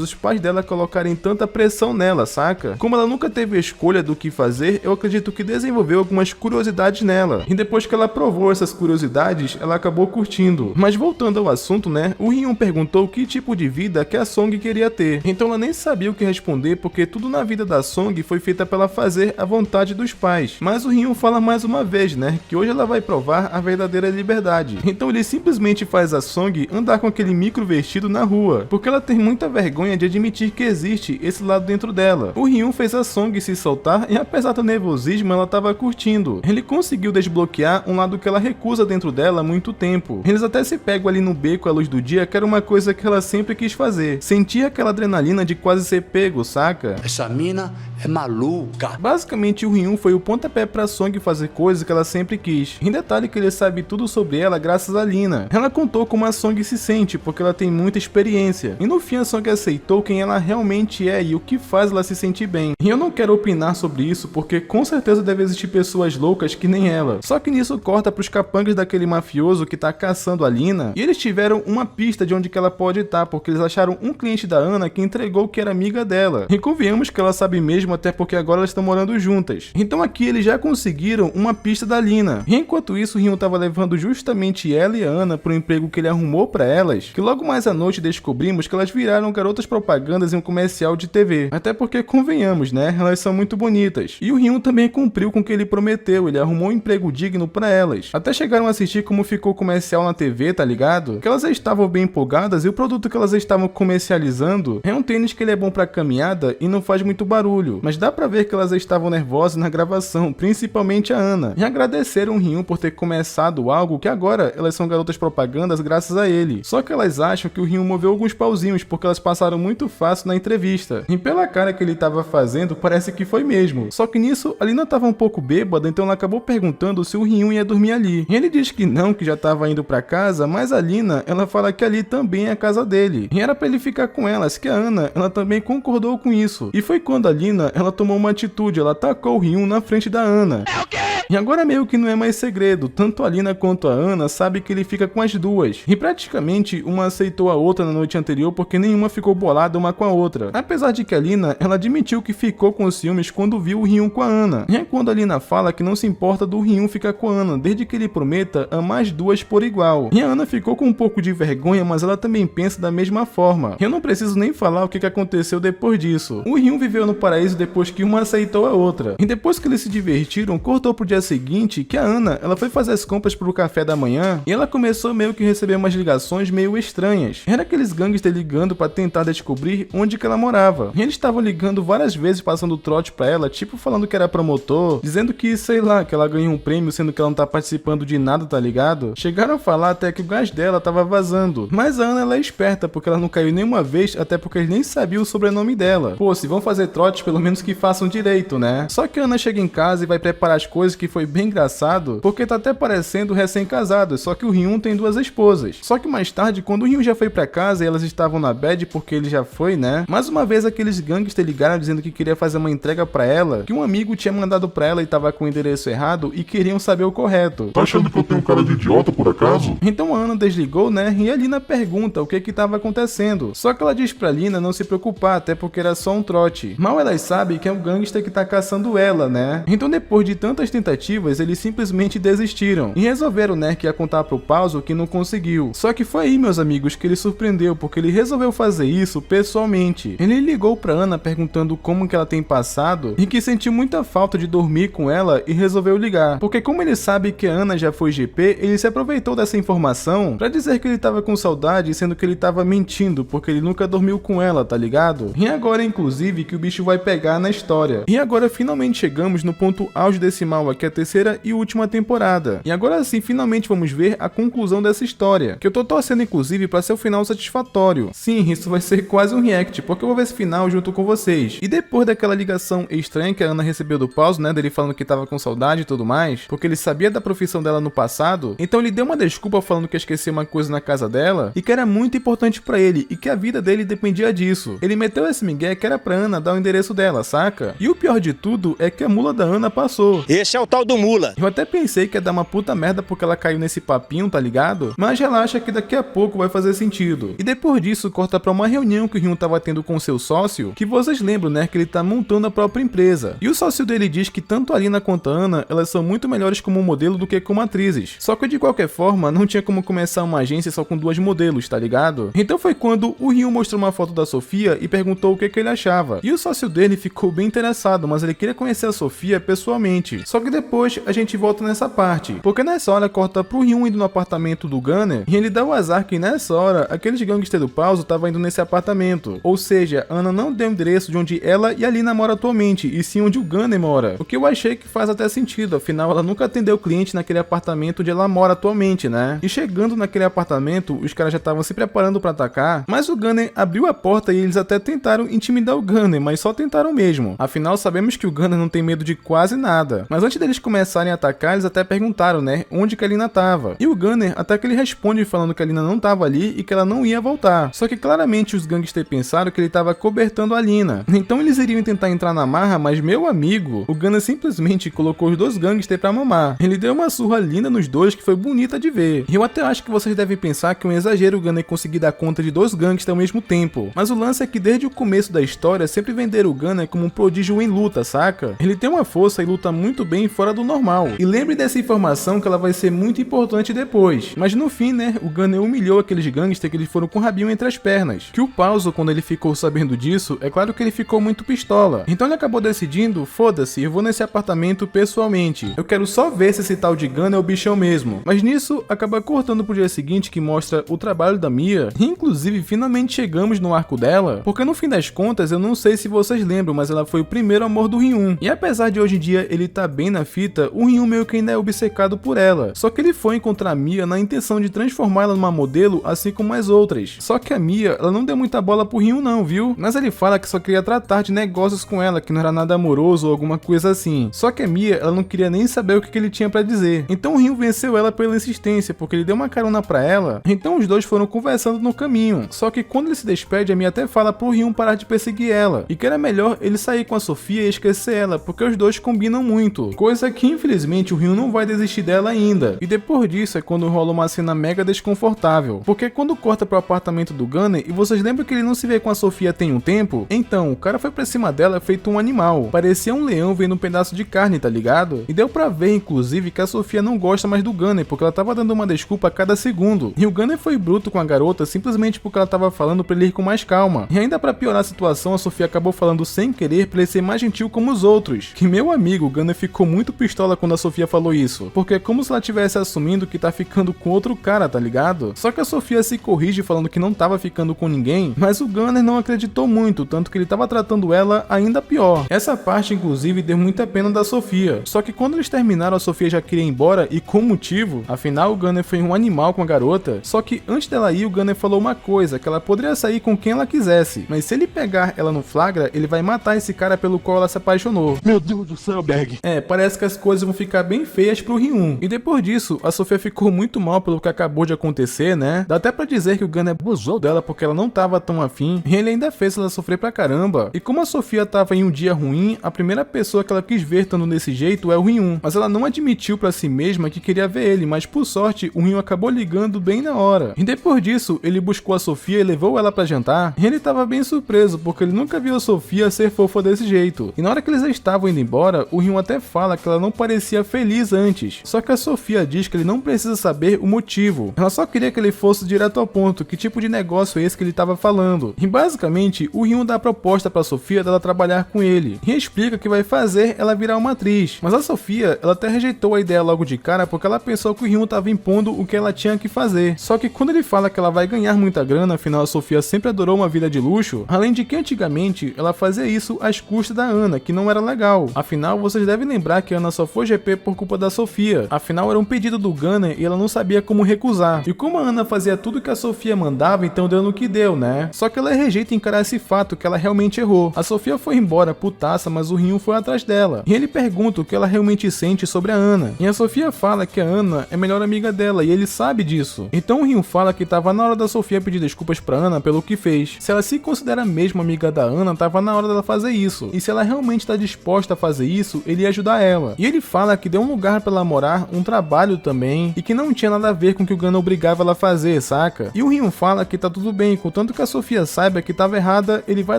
os pais dela colocarem tanta pressão nela, saca? Como ela nunca teve a escolha do que fazer, eu acredito que desenvolveu algumas curiosidades nela. E depois que ela provou essas curiosidades, ela acabou curtindo. Mas voltando ao assunto, né, o Ryun perguntou que tipo de vida que a Song queria ter. Então ela nem sabia o que responder, porque tudo na vida da Song foi feita pra ela fazer a vontade dos pais. Mas o Ryun fala mais uma vez, né, que hoje ela vai provar a verdadeira liberdade. Então ele simplesmente faz a Song andar com aquele micro vestido na rua, porque ela tem muita vergonha de admitir que existe esse lado dentro dela. O Ryun fez a Song se soltar e apesar do nervosismo, ela tava curtindo. Ele conseguiu desbloquear um lado que ela recusa dentro dela há muito tempo. Eles até se pegam ali no beco à luz do dia, que era uma coisa que ela sempre quis fazer. Sentir aquela adrenalina de quase ser pego, saca? Essa mina é maluca. Basicamente o Ryun foi o pontapé pra Song fazer coisas que ela sempre quis. Em detalhe que ele sabe tudo sobre ela graças a Lina. Ela contou como a Song se sente, porque ela tem muita experiência. E no fim a Song aceitou quem ela realmente é e o que faz ela se sentir bem. E eu não quero opinar sobre isso, porque com certeza deve existir pessoas loucas que nem ela. Só que nisso corta pros capangas daquele mafioso que tá caçando a Lina, e eles tiveram uma pista de onde que ela pode estar, porque eles acharam um cliente da Ana que entregou que era amiga dela. E convenhamos que ela sabe mesmo, até porque agora elas estão morando juntas. Então aqui eles já conseguiram uma pista da Lina. E enquanto isso, o Ryun tava levando justamente ela e a Ana pro emprego que ele arrumou pra elas, que logo mais à noite descobrimos que elas viraram garotas propagandas em um comercial de TV. Até porque, convenhamos, né, elas são muito bonitas. E o Ryun também cumpriu com o que ele prometeu, ele arrumou um emprego digno pra elas. Até chegaram a assistir como ficou o comercial na TV, tá ligado? Que elas estavam bem empolgadas e o produto que elas estavam comercializando é um tênis que ele é bom pra caminhada e não faz muito barulho. mas dá pra ver que elas estavam nervosas na gravação, principalmente a Ana, e agradeceram o Ryun por ter começado algo que agora elas são garotas propagandas graças a ele. Só que elas acham que o Ryun moveu alguns pauzinhos porque elas passaram muito fácil na entrevista, e pela cara que ele tava fazendo, parece que foi mesmo. Só que nisso, a Lina tava um pouco bêbada, então ela acabou perguntando se o Ryun ia dormir ali. E ele diz que não, que já tava indo pra casa, mas a Lina, ela fala que ali também é a casa dele. E era pra ele ficar com elas, que a Ana, ela também concordou com isso. E foi quando a Lina, ela tomou uma atitude, ela tacou o Ryun na frente da Ana. É o quê? E agora meio que não é mais segredo, tanto a Lina quanto a Ana sabe que ele fica com as duas. E praticamente uma aceitou a outra na noite anterior porque nenhuma ficou bolada uma com a outra. Apesar de que a Lina, ela admitiu que ficou com os ciúmes quando viu o Ryun com a Ana. E é quando a Lina fala que não se importa do Ryun ficar com a Ana, desde que ele prometa amar as duas por igual. E a Ana ficou com um pouco de vergonha, mas ela também pensa da mesma forma. Eu não preciso nem falar o que aconteceu depois disso. O Ryun viveu no paraíso depois que uma aceitou a outra. E depois que eles se divertiram, cortou pro dia seguinte que a Ana, ela foi fazer as compras pro café da manhã e ela começou meio que receber umas ligações meio estranhas. Era aqueles gangsters ligando pra tentar descobrir onde que ela morava. E eles estavam ligando várias vezes passando trote pra ela, tipo falando que era promotor, dizendo que, sei lá, que ela ganhou um prêmio sendo que ela não tá participando de nada, tá ligado? Chegaram a falar até que o gás dela tava vazando. Mas a Ana, ela é esperta porque ela não caiu nenhuma vez, até porque eles nem sabiam o sobrenome dela. Pô, se vão fazer trote, pelo menos que façam direito, né? Só que a Ana chega em casa e vai preparar as coisas, que foi bem engraçado, porque tá até parecendo recém-casado, só que o Ryun tem duas esposas. Só que mais tarde, quando o Ryun já foi pra casa e elas estavam na bad porque ele já foi, né? Mais uma vez aqueles gangsters ligaram dizendo que queria fazer uma entrega pra ela, que um amigo tinha mandado pra ela e tava com o endereço errado e queriam saber o correto. Tá achando que eu tenho cara de idiota por acaso? Então a Ana desligou, né? E a Lina pergunta o que tava acontecendo. Só que ela diz pra Lina não se preocupar, até porque era só um trote. Mal elas sabem que é um gangster que tá caçando ela, né? Então depois de tantas tentativas, eles simplesmente desistiram. E resolveram, né, que ia contar pro Pauso que não conseguiu. Só que foi aí, meus amigos, que ele surpreendeu, porque ele resolveu fazer isso pessoalmente. Ele ligou pra Ana perguntando como que ela tem passado e que sentiu muita falta de dormir com ela e resolveu ligar. Porque como ele sabe que a Ana já foi GP, ele se aproveitou dessa informação pra dizer que ele tava com saudade, sendo que ele tava mentindo, porque ele nunca dormiu com ela, tá ligado? E agora, inclusive, que o bicho vai pegar na história. E agora finalmente chegamos no ponto auge desse mal aqui, a terceira e última temporada. E agora sim, finalmente vamos ver a conclusão dessa história, que eu tô torcendo inclusive pra ser o final satisfatório. Sim, isso vai ser quase um react, porque eu vou ver esse final junto com vocês. E depois daquela ligação estranha que a Ana recebeu do Pauso, né, dele falando que tava com saudade e tudo mais, porque ele sabia da profissão dela no passado, então ele deu uma desculpa falando que esqueceu uma coisa na casa dela e que era muito importante pra ele e que a vida dele dependia disso. Ele meteu esse migué que era pra Ana dar o endereço dela, saca? E o pior de tudo é que a mula da Ana passou. Esse é o tal do mula. Eu até pensei que ia dar uma puta merda porque ela caiu nesse papinho, tá ligado? Mas relaxa que daqui a pouco vai fazer sentido. E depois disso, corta pra uma reunião que o Ryun tava tendo com seu sócio, que vocês lembram, né, que ele tá montando a própria empresa. E o sócio dele diz que tanto a Lina quanto a Ana, elas são muito melhores como modelo do que como atrizes. Só que de qualquer forma, não tinha como começar uma agência só com duas modelos, tá ligado? Então foi quando o Ryun mostrou uma foto da Sofia e perguntou o que ele achava. E o sócio dele ficou bem interessado, mas ele queria conhecer a Sofia pessoalmente. Só que depois a gente volta nessa parte, porque nessa hora corta pro Ryun indo no apartamento do Gunner e ele dá o azar que nessa hora aqueles gangsters do Pauso tava indo nesse apartamento. Ou seja, Ana não deu o endereço de onde ela e a Lina moram atualmente, e sim onde o Gunner mora. O que eu achei que faz até sentido, afinal ela nunca atendeu o cliente naquele apartamento onde ela mora atualmente, né? E chegando naquele apartamento, os caras já estavam se preparando pra atacar, mas o Gunner abriu a porta e eles até tentaram intimidar o Gunner, mas só tentaram mesmo. Afinal, sabemos que o Gunner não tem medo de quase nada. Mas antes deles começarem a atacar, eles até perguntaram, né, onde que a Lina tava. E o Gunner até que ele responde falando que a Lina não tava ali e que ela não ia voltar. Só que claramente os gangsters pensaram que ele tava cobertando a Lina. Então eles iriam tentar entrar na marra, mas meu amigo, o Gunner simplesmente colocou os dois gangsters pra mamar. Ele deu uma surra linda nos dois que foi bonita de ver. E eu até acho que vocês devem pensar que é um exagero o Gunner conseguir dar conta de dois gangsters ao mesmo tempo. Mas o lance é que desde o começo da história sempre venderam o Gunner como um prodígio em luta, saca? Ele tem uma força e luta muito bem fora do normal. E lembre dessa informação que ela vai ser muito importante depois. Mas no fim, né, o Gunner humilhou aqueles gangsters que eles foram com o rabinho entre as pernas. Que o Pauso, quando ele ficou sabendo disso, é claro que ele ficou muito pistola. Então ele acabou decidindo, foda-se, eu vou nesse apartamento pessoalmente. Eu quero só ver se esse tal de Gunner é o bichão mesmo. Mas nisso, acaba cortando pro dia seguinte que mostra o trabalho da Mia. E inclusive, finalmente chegamos no arco dela, porque no fim das contas, eu não sei se vocês lembram, lembro, mas ela foi o primeiro amor do Ryun. E apesar de hoje em dia ele tá bem na fita, o Ryun meio que ainda é obcecado por ela. Só que ele foi encontrar a Mia na intenção de transformar ela numa modelo, assim como as outras. Só que a Mia, ela não deu muita bola pro Ryun não, viu? Mas ele fala que só queria tratar de negócios com ela, que não era nada amoroso ou alguma coisa assim. Só que a Mia, ela não queria nem saber o que ele tinha pra dizer. Então o Ryun venceu ela pela insistência, porque ele deu uma carona pra ela. Então os dois foram conversando no caminho. Só que quando ele se despede, a Mia até fala pro Ryun parar de perseguir ela, e que era melhor ele sair com a Sofia e esquecer ela, porque os dois combinam muito. Coisa que infelizmente o Ryun não vai desistir dela ainda. E depois disso é quando rola uma cena mega desconfortável, porque quando corta pro apartamento do Gunner, e vocês lembram que ele não se vê com a Sofia tem um tempo? Então, o cara foi pra cima dela feito um animal. Parecia um leão vendo um pedaço de carne, tá ligado? E deu pra ver, inclusive, que a Sofia não gosta mais do Gunner, porque ela tava dando uma desculpa a cada segundo. E o Gunner foi bruto com a garota simplesmente porque ela tava falando pra ele ir com mais calma. E ainda pra piorar a situação, a Sofia acabou falando sem querer pra ele ser mais gentil como os outros. Que meu amigo, o Gunner ficou muito pistola quando a Sofia falou isso, porque é como se ela estivesse assumindo que tá ficando com outro cara, tá ligado? Só que a Sofia se corrige falando que não tava ficando com ninguém, mas o Gunner não acreditou muito, tanto que ele tava tratando ela ainda pior. Essa parte, inclusive, deu muita pena da Sofia. Só que quando eles terminaram, a Sofia já queria ir embora, e com motivo. Afinal, o Gunner foi um animal com a garota. Só que antes dela ir, o Gunner falou uma coisa, que ela poderia sair com quem ela quisesse, mas se ele pegar ela no flagra, ele vai matar esse cara pelo qual ela se apaixonou. Meu Deus do céu, Berg. Parece que as coisas vão ficar bem feias pro Ryun. E depois disso, a Sofia ficou muito mal pelo que acabou de acontecer, né? Dá até pra dizer que o Gunner abusou dela porque ela não tava tão afim, e ele ainda fez ela sofrer pra caramba. E como a Sofia tava em um dia ruim, a primeira pessoa que ela quis ver estando desse jeito é o Ryun. Mas ela não admitiu pra si mesma que queria ver ele, mas por sorte, o Ryun acabou ligando bem na hora. E depois disso, ele buscou a Sofia e levou ela pra jantar, e ele tava bem surpreso, porque ele nunca viu a Sofia ser fofa desse jeito. E na hora que eles estavam indo embora, o Ryun até fala que ela não parecia feliz antes. Só que a Sofia diz que ele não precisa saber o motivo. Ela só queria que ele fosse direto ao ponto, que tipo de negócio é esse que ele tava falando. E basicamente, o Ryun dá a proposta pra Sofia dela trabalhar com ele, e explica que vai fazer ela virar uma atriz. Mas a Sofia, ela até rejeitou a ideia logo de cara, porque ela pensou que o Ryun tava impondo o que ela tinha que fazer. Só que quando ele fala que ela vai ganhar muita grana, afinal a Sofia sempre adorou uma vida de luxo, além de que antigamente ela fazia isso às custas da Ana, que não era legal. Afinal, vocês devem lembrar que a Ana só foi GP por culpa da Sofia. Afinal, era um pedido do Gunner e ela não sabia como recusar. E como a Ana fazia tudo que a Sofia mandava, então deu no que deu, né? Só que ela rejeita encarar esse fato, que ela realmente errou. A Sofia foi embora putaça, mas o Ryun foi atrás dela. E ele pergunta o que ela realmente sente sobre a Ana. E a Sofia fala que a Ana é a melhor amiga dela, e ele sabe disso. Então o Ryun fala que tava na hora da Sofia pedir desculpas pra Ana pelo que fez. Se ela se considera mesmo amiga da Ana, tava na hora dela fazer isso. E se ela realmente tá disposta a fazer isso, ele ia ajudar ela. E ele fala que deu um lugar pra ela morar, um trabalho também, e que não tinha nada a ver com o que o Gunner obrigava ela a fazer, saca? E o Ryun fala que tá tudo bem, contanto que a Sofia saiba que tava errada, ele vai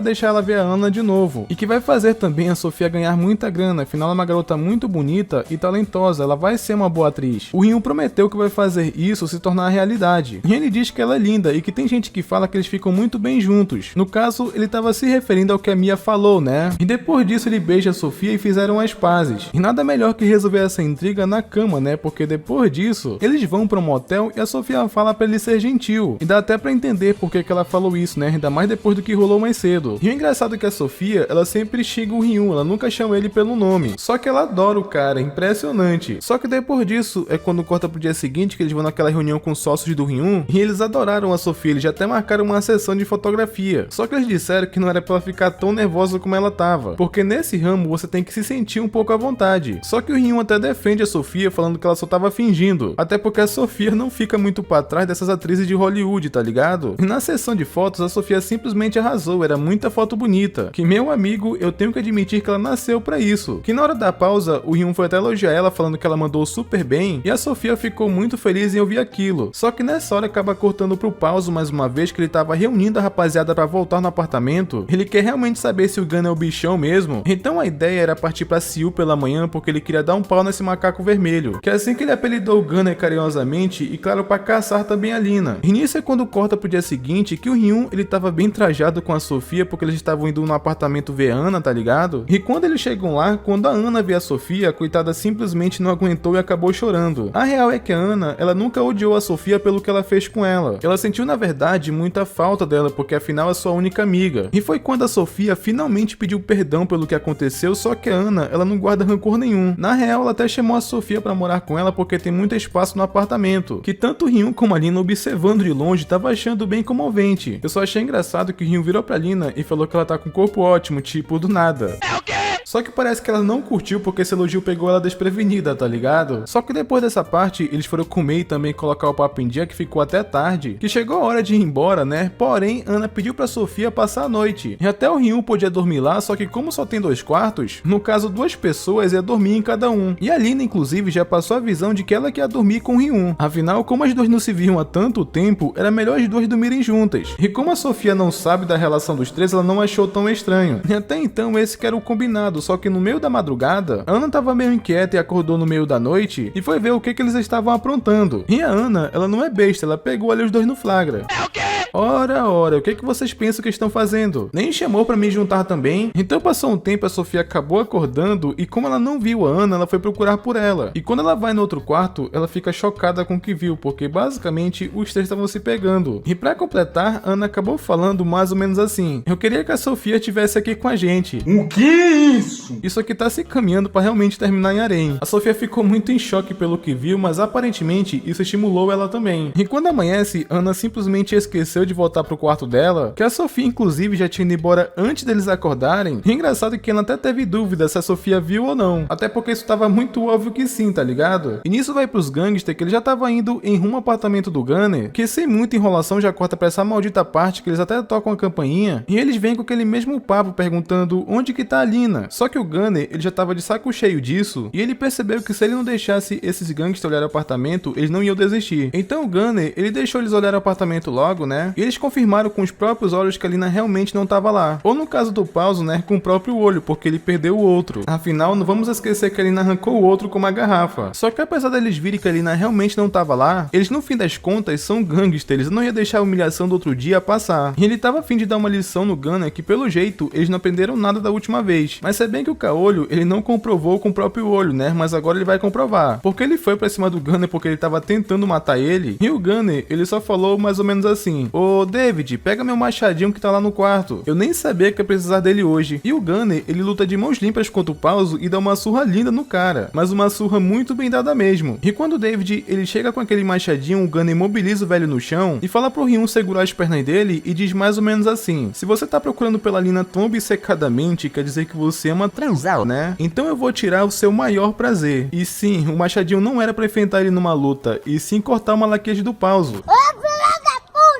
deixar ela ver a Ana de novo. E que vai fazer também a Sofia ganhar muita grana, afinal ela é uma garota muito bonita e talentosa, ela vai ser uma boa atriz. O Ryun prometeu que vai fazer isso se tornar realidade. E ele diz que ela é linda e que tem gente que fala que eles ficam muito bem juntos. No caso, ele tava se referindo ao que a Mia falou, né? E depois disso ele beija a Sofia e fizeram as pazes. E nada melhor que resolver essa intriga na cama, né? Porque depois disso, eles vão para um motel e a Sofia fala pra ele ser gentil. E dá até pra entender por que ela falou isso, né? Ainda mais depois do que rolou mais cedo. E o engraçado é que a Sofia, ela sempre xinga o Ryun, ela nunca chama ele pelo nome. Só que ela adora o cara, impressionante. Só que depois disso, é quando corta pro dia seguinte que eles vão naquela reunião com os sócios do Ryun, e eles adoraram a Sofia, eles já até marcaram uma sessão de fotografia. Só que eles disseram que não era pra ela ficar tão nervosa como ela tava, porque nesse ramo você tem que se sentir um pouco à vontade. Só que o Ryun até defende a Sofia, falando que ela só tava fingindo, até porque a Sofia não fica muito pra trás dessas atrizes de Hollywood, tá ligado? E na sessão de fotos, a Sofia simplesmente arrasou, era muita foto bonita, que meu amigo, eu tenho que admitir que ela nasceu pra isso. Que na hora da pausa, o Ryun foi até elogiar ela, falando que ela mandou super bem, e a Sofia ficou muito feliz em ouvir aquilo. Só que nessa hora acaba cortando pro pauso mais uma vez, que ele tava reunindo a rapaziada pra voltar no apartamento. Ele quer realmente saber se o Gunner é o bichão mesmo, então a ideia era partir pra Seul pela manhã, porque ele queria dar um pau nesse macaco vermelho, que é assim que ele apelidou o Gunner carinhosamente, e claro, pra caçar também a Lina. E nisso é quando corta pro dia seguinte, que o Ryun, ele tava bem trajado com a Sofia, porque eles estavam indo no apartamento ver a Ana, tá ligado? E quando eles chegam lá, quando a Ana vê a Sofia, a coitada simplesmente não aguentou e acabou chorando. A real é que a Ana, ela nunca odiou a Sofia pelo que ela fez com ela. Ela sentiu, na verdade, muita falta dela, porque afinal é sua única amiga. E foi quando a Sofia finalmente finalmente pediu perdão pelo que aconteceu, só que a Ana, ela não guarda rancor nenhum. Na real, ela até chamou a Sofia pra morar com ela porque tem muito espaço no apartamento, que tanto o Ryun como a Lina, observando de longe, tava achando bem comovente. Eu só achei engraçado que o Ryun virou pra Lina e falou que ela tá com um corpo ótimo, tipo, do nada. É o quê? Só que parece que ela não curtiu porque esse elogio pegou ela desprevenida, tá ligado? Só que depois dessa parte, eles foram comer e também colocar o papo em dia, que ficou até tarde, que chegou a hora de ir embora, né? Porém, Ana pediu pra Sofia passar a noite. E até o Ryun podia dormir lá, só que como só tem 2 quartos, no caso 2 pessoas ia dormir em cada um. E a Lina, inclusive, já passou a visão de que ela ia dormir com o Ryun. Afinal, como as duas não se viam há tanto tempo, era melhor as duas dormirem juntas. E como a Sofia não sabe da relação dos três, ela não achou tão estranho. E até então esse que era o combinado, só que no meio da madrugada, Ana tava meio inquieta e acordou no meio da noite e foi ver o que eles estavam aprontando. E a Ana, ela não é besta, ela pegou ali os dois no flagra. É o quê? Ora, o que vocês pensam que estão fazendo? Nem chamou pra me juntar também? Então passou um tempo, a Sofia acabou acordando e como ela não viu a Ana, ela foi procurar por ela. E quando ela vai no outro quarto, ela fica chocada com o que viu, porque basicamente os três estavam se pegando. E pra completar, Ana acabou falando mais ou menos assim: eu queria que a Sofia estivesse aqui com a gente. O que é isso? Isso aqui tá se caminhando pra realmente terminar em harém. A Sofia ficou muito em choque pelo que viu, mas aparentemente isso estimulou ela também. E quando amanhece, Ana simplesmente esqueceu de voltar pro quarto dela, que a Sofia inclusive já tinha ido embora antes deles acordarem. E engraçado que ela até teve dúvida se a Sofia viu ou não, até porque isso tava muito óbvio que sim, tá ligado? E nisso vai pros gangsters que ele já tava indo em rumo ao apartamento do Gunner, que sem muita enrolação já corta pra essa maldita parte que eles até tocam a campainha, e eles vêm com aquele mesmo papo perguntando onde que tá a Lina. Só que o Gunner, ele já tava de saco cheio disso, e ele percebeu que se ele não deixasse esses gangsters olhar o apartamento, eles não iam desistir. Então o Gunner, ele deixou eles olhar o apartamento logo, né? E eles confirmaram com os próprios olhos que a Lina realmente não tava lá. Ou no caso do Pauso, né, com o próprio olho, porque ele perdeu o outro. Afinal, não vamos esquecer que a Lina arrancou o outro com uma garrafa. Só que apesar deles virem que a Lina realmente não tava lá, eles no fim das contas são gangsters, eles não iam deixar a humilhação do outro dia passar. E ele tava a fim de dar uma lição no Gunner que pelo jeito eles não aprenderam nada da última vez. Mas é bem que o Caolho, ele não comprovou com o próprio olho, né, mas agora ele vai comprovar. Porque ele foi pra cima do Gunner porque ele tava tentando matar ele, e o Gunner, ele só falou mais ou menos assim: ô David, pega meu machadinho que tá lá no quarto. Eu nem sabia que ia precisar dele hoje. E o Gunner, ele luta de mãos limpas contra o Pauso e dá uma surra linda no cara, mas uma surra muito bem dada mesmo. E quando o David, ele chega com aquele machadinho, o Gunner imobiliza o velho no chão e fala pro Ryun segurar as pernas dele e diz mais ou menos assim: se você tá procurando pela Lina tão obcecadamente, quer dizer que você ama transar, né? Então eu vou tirar o seu maior prazer. E sim, o machadinho não era pra enfrentar ele numa luta, e sim cortar uma laqueja do Pauso.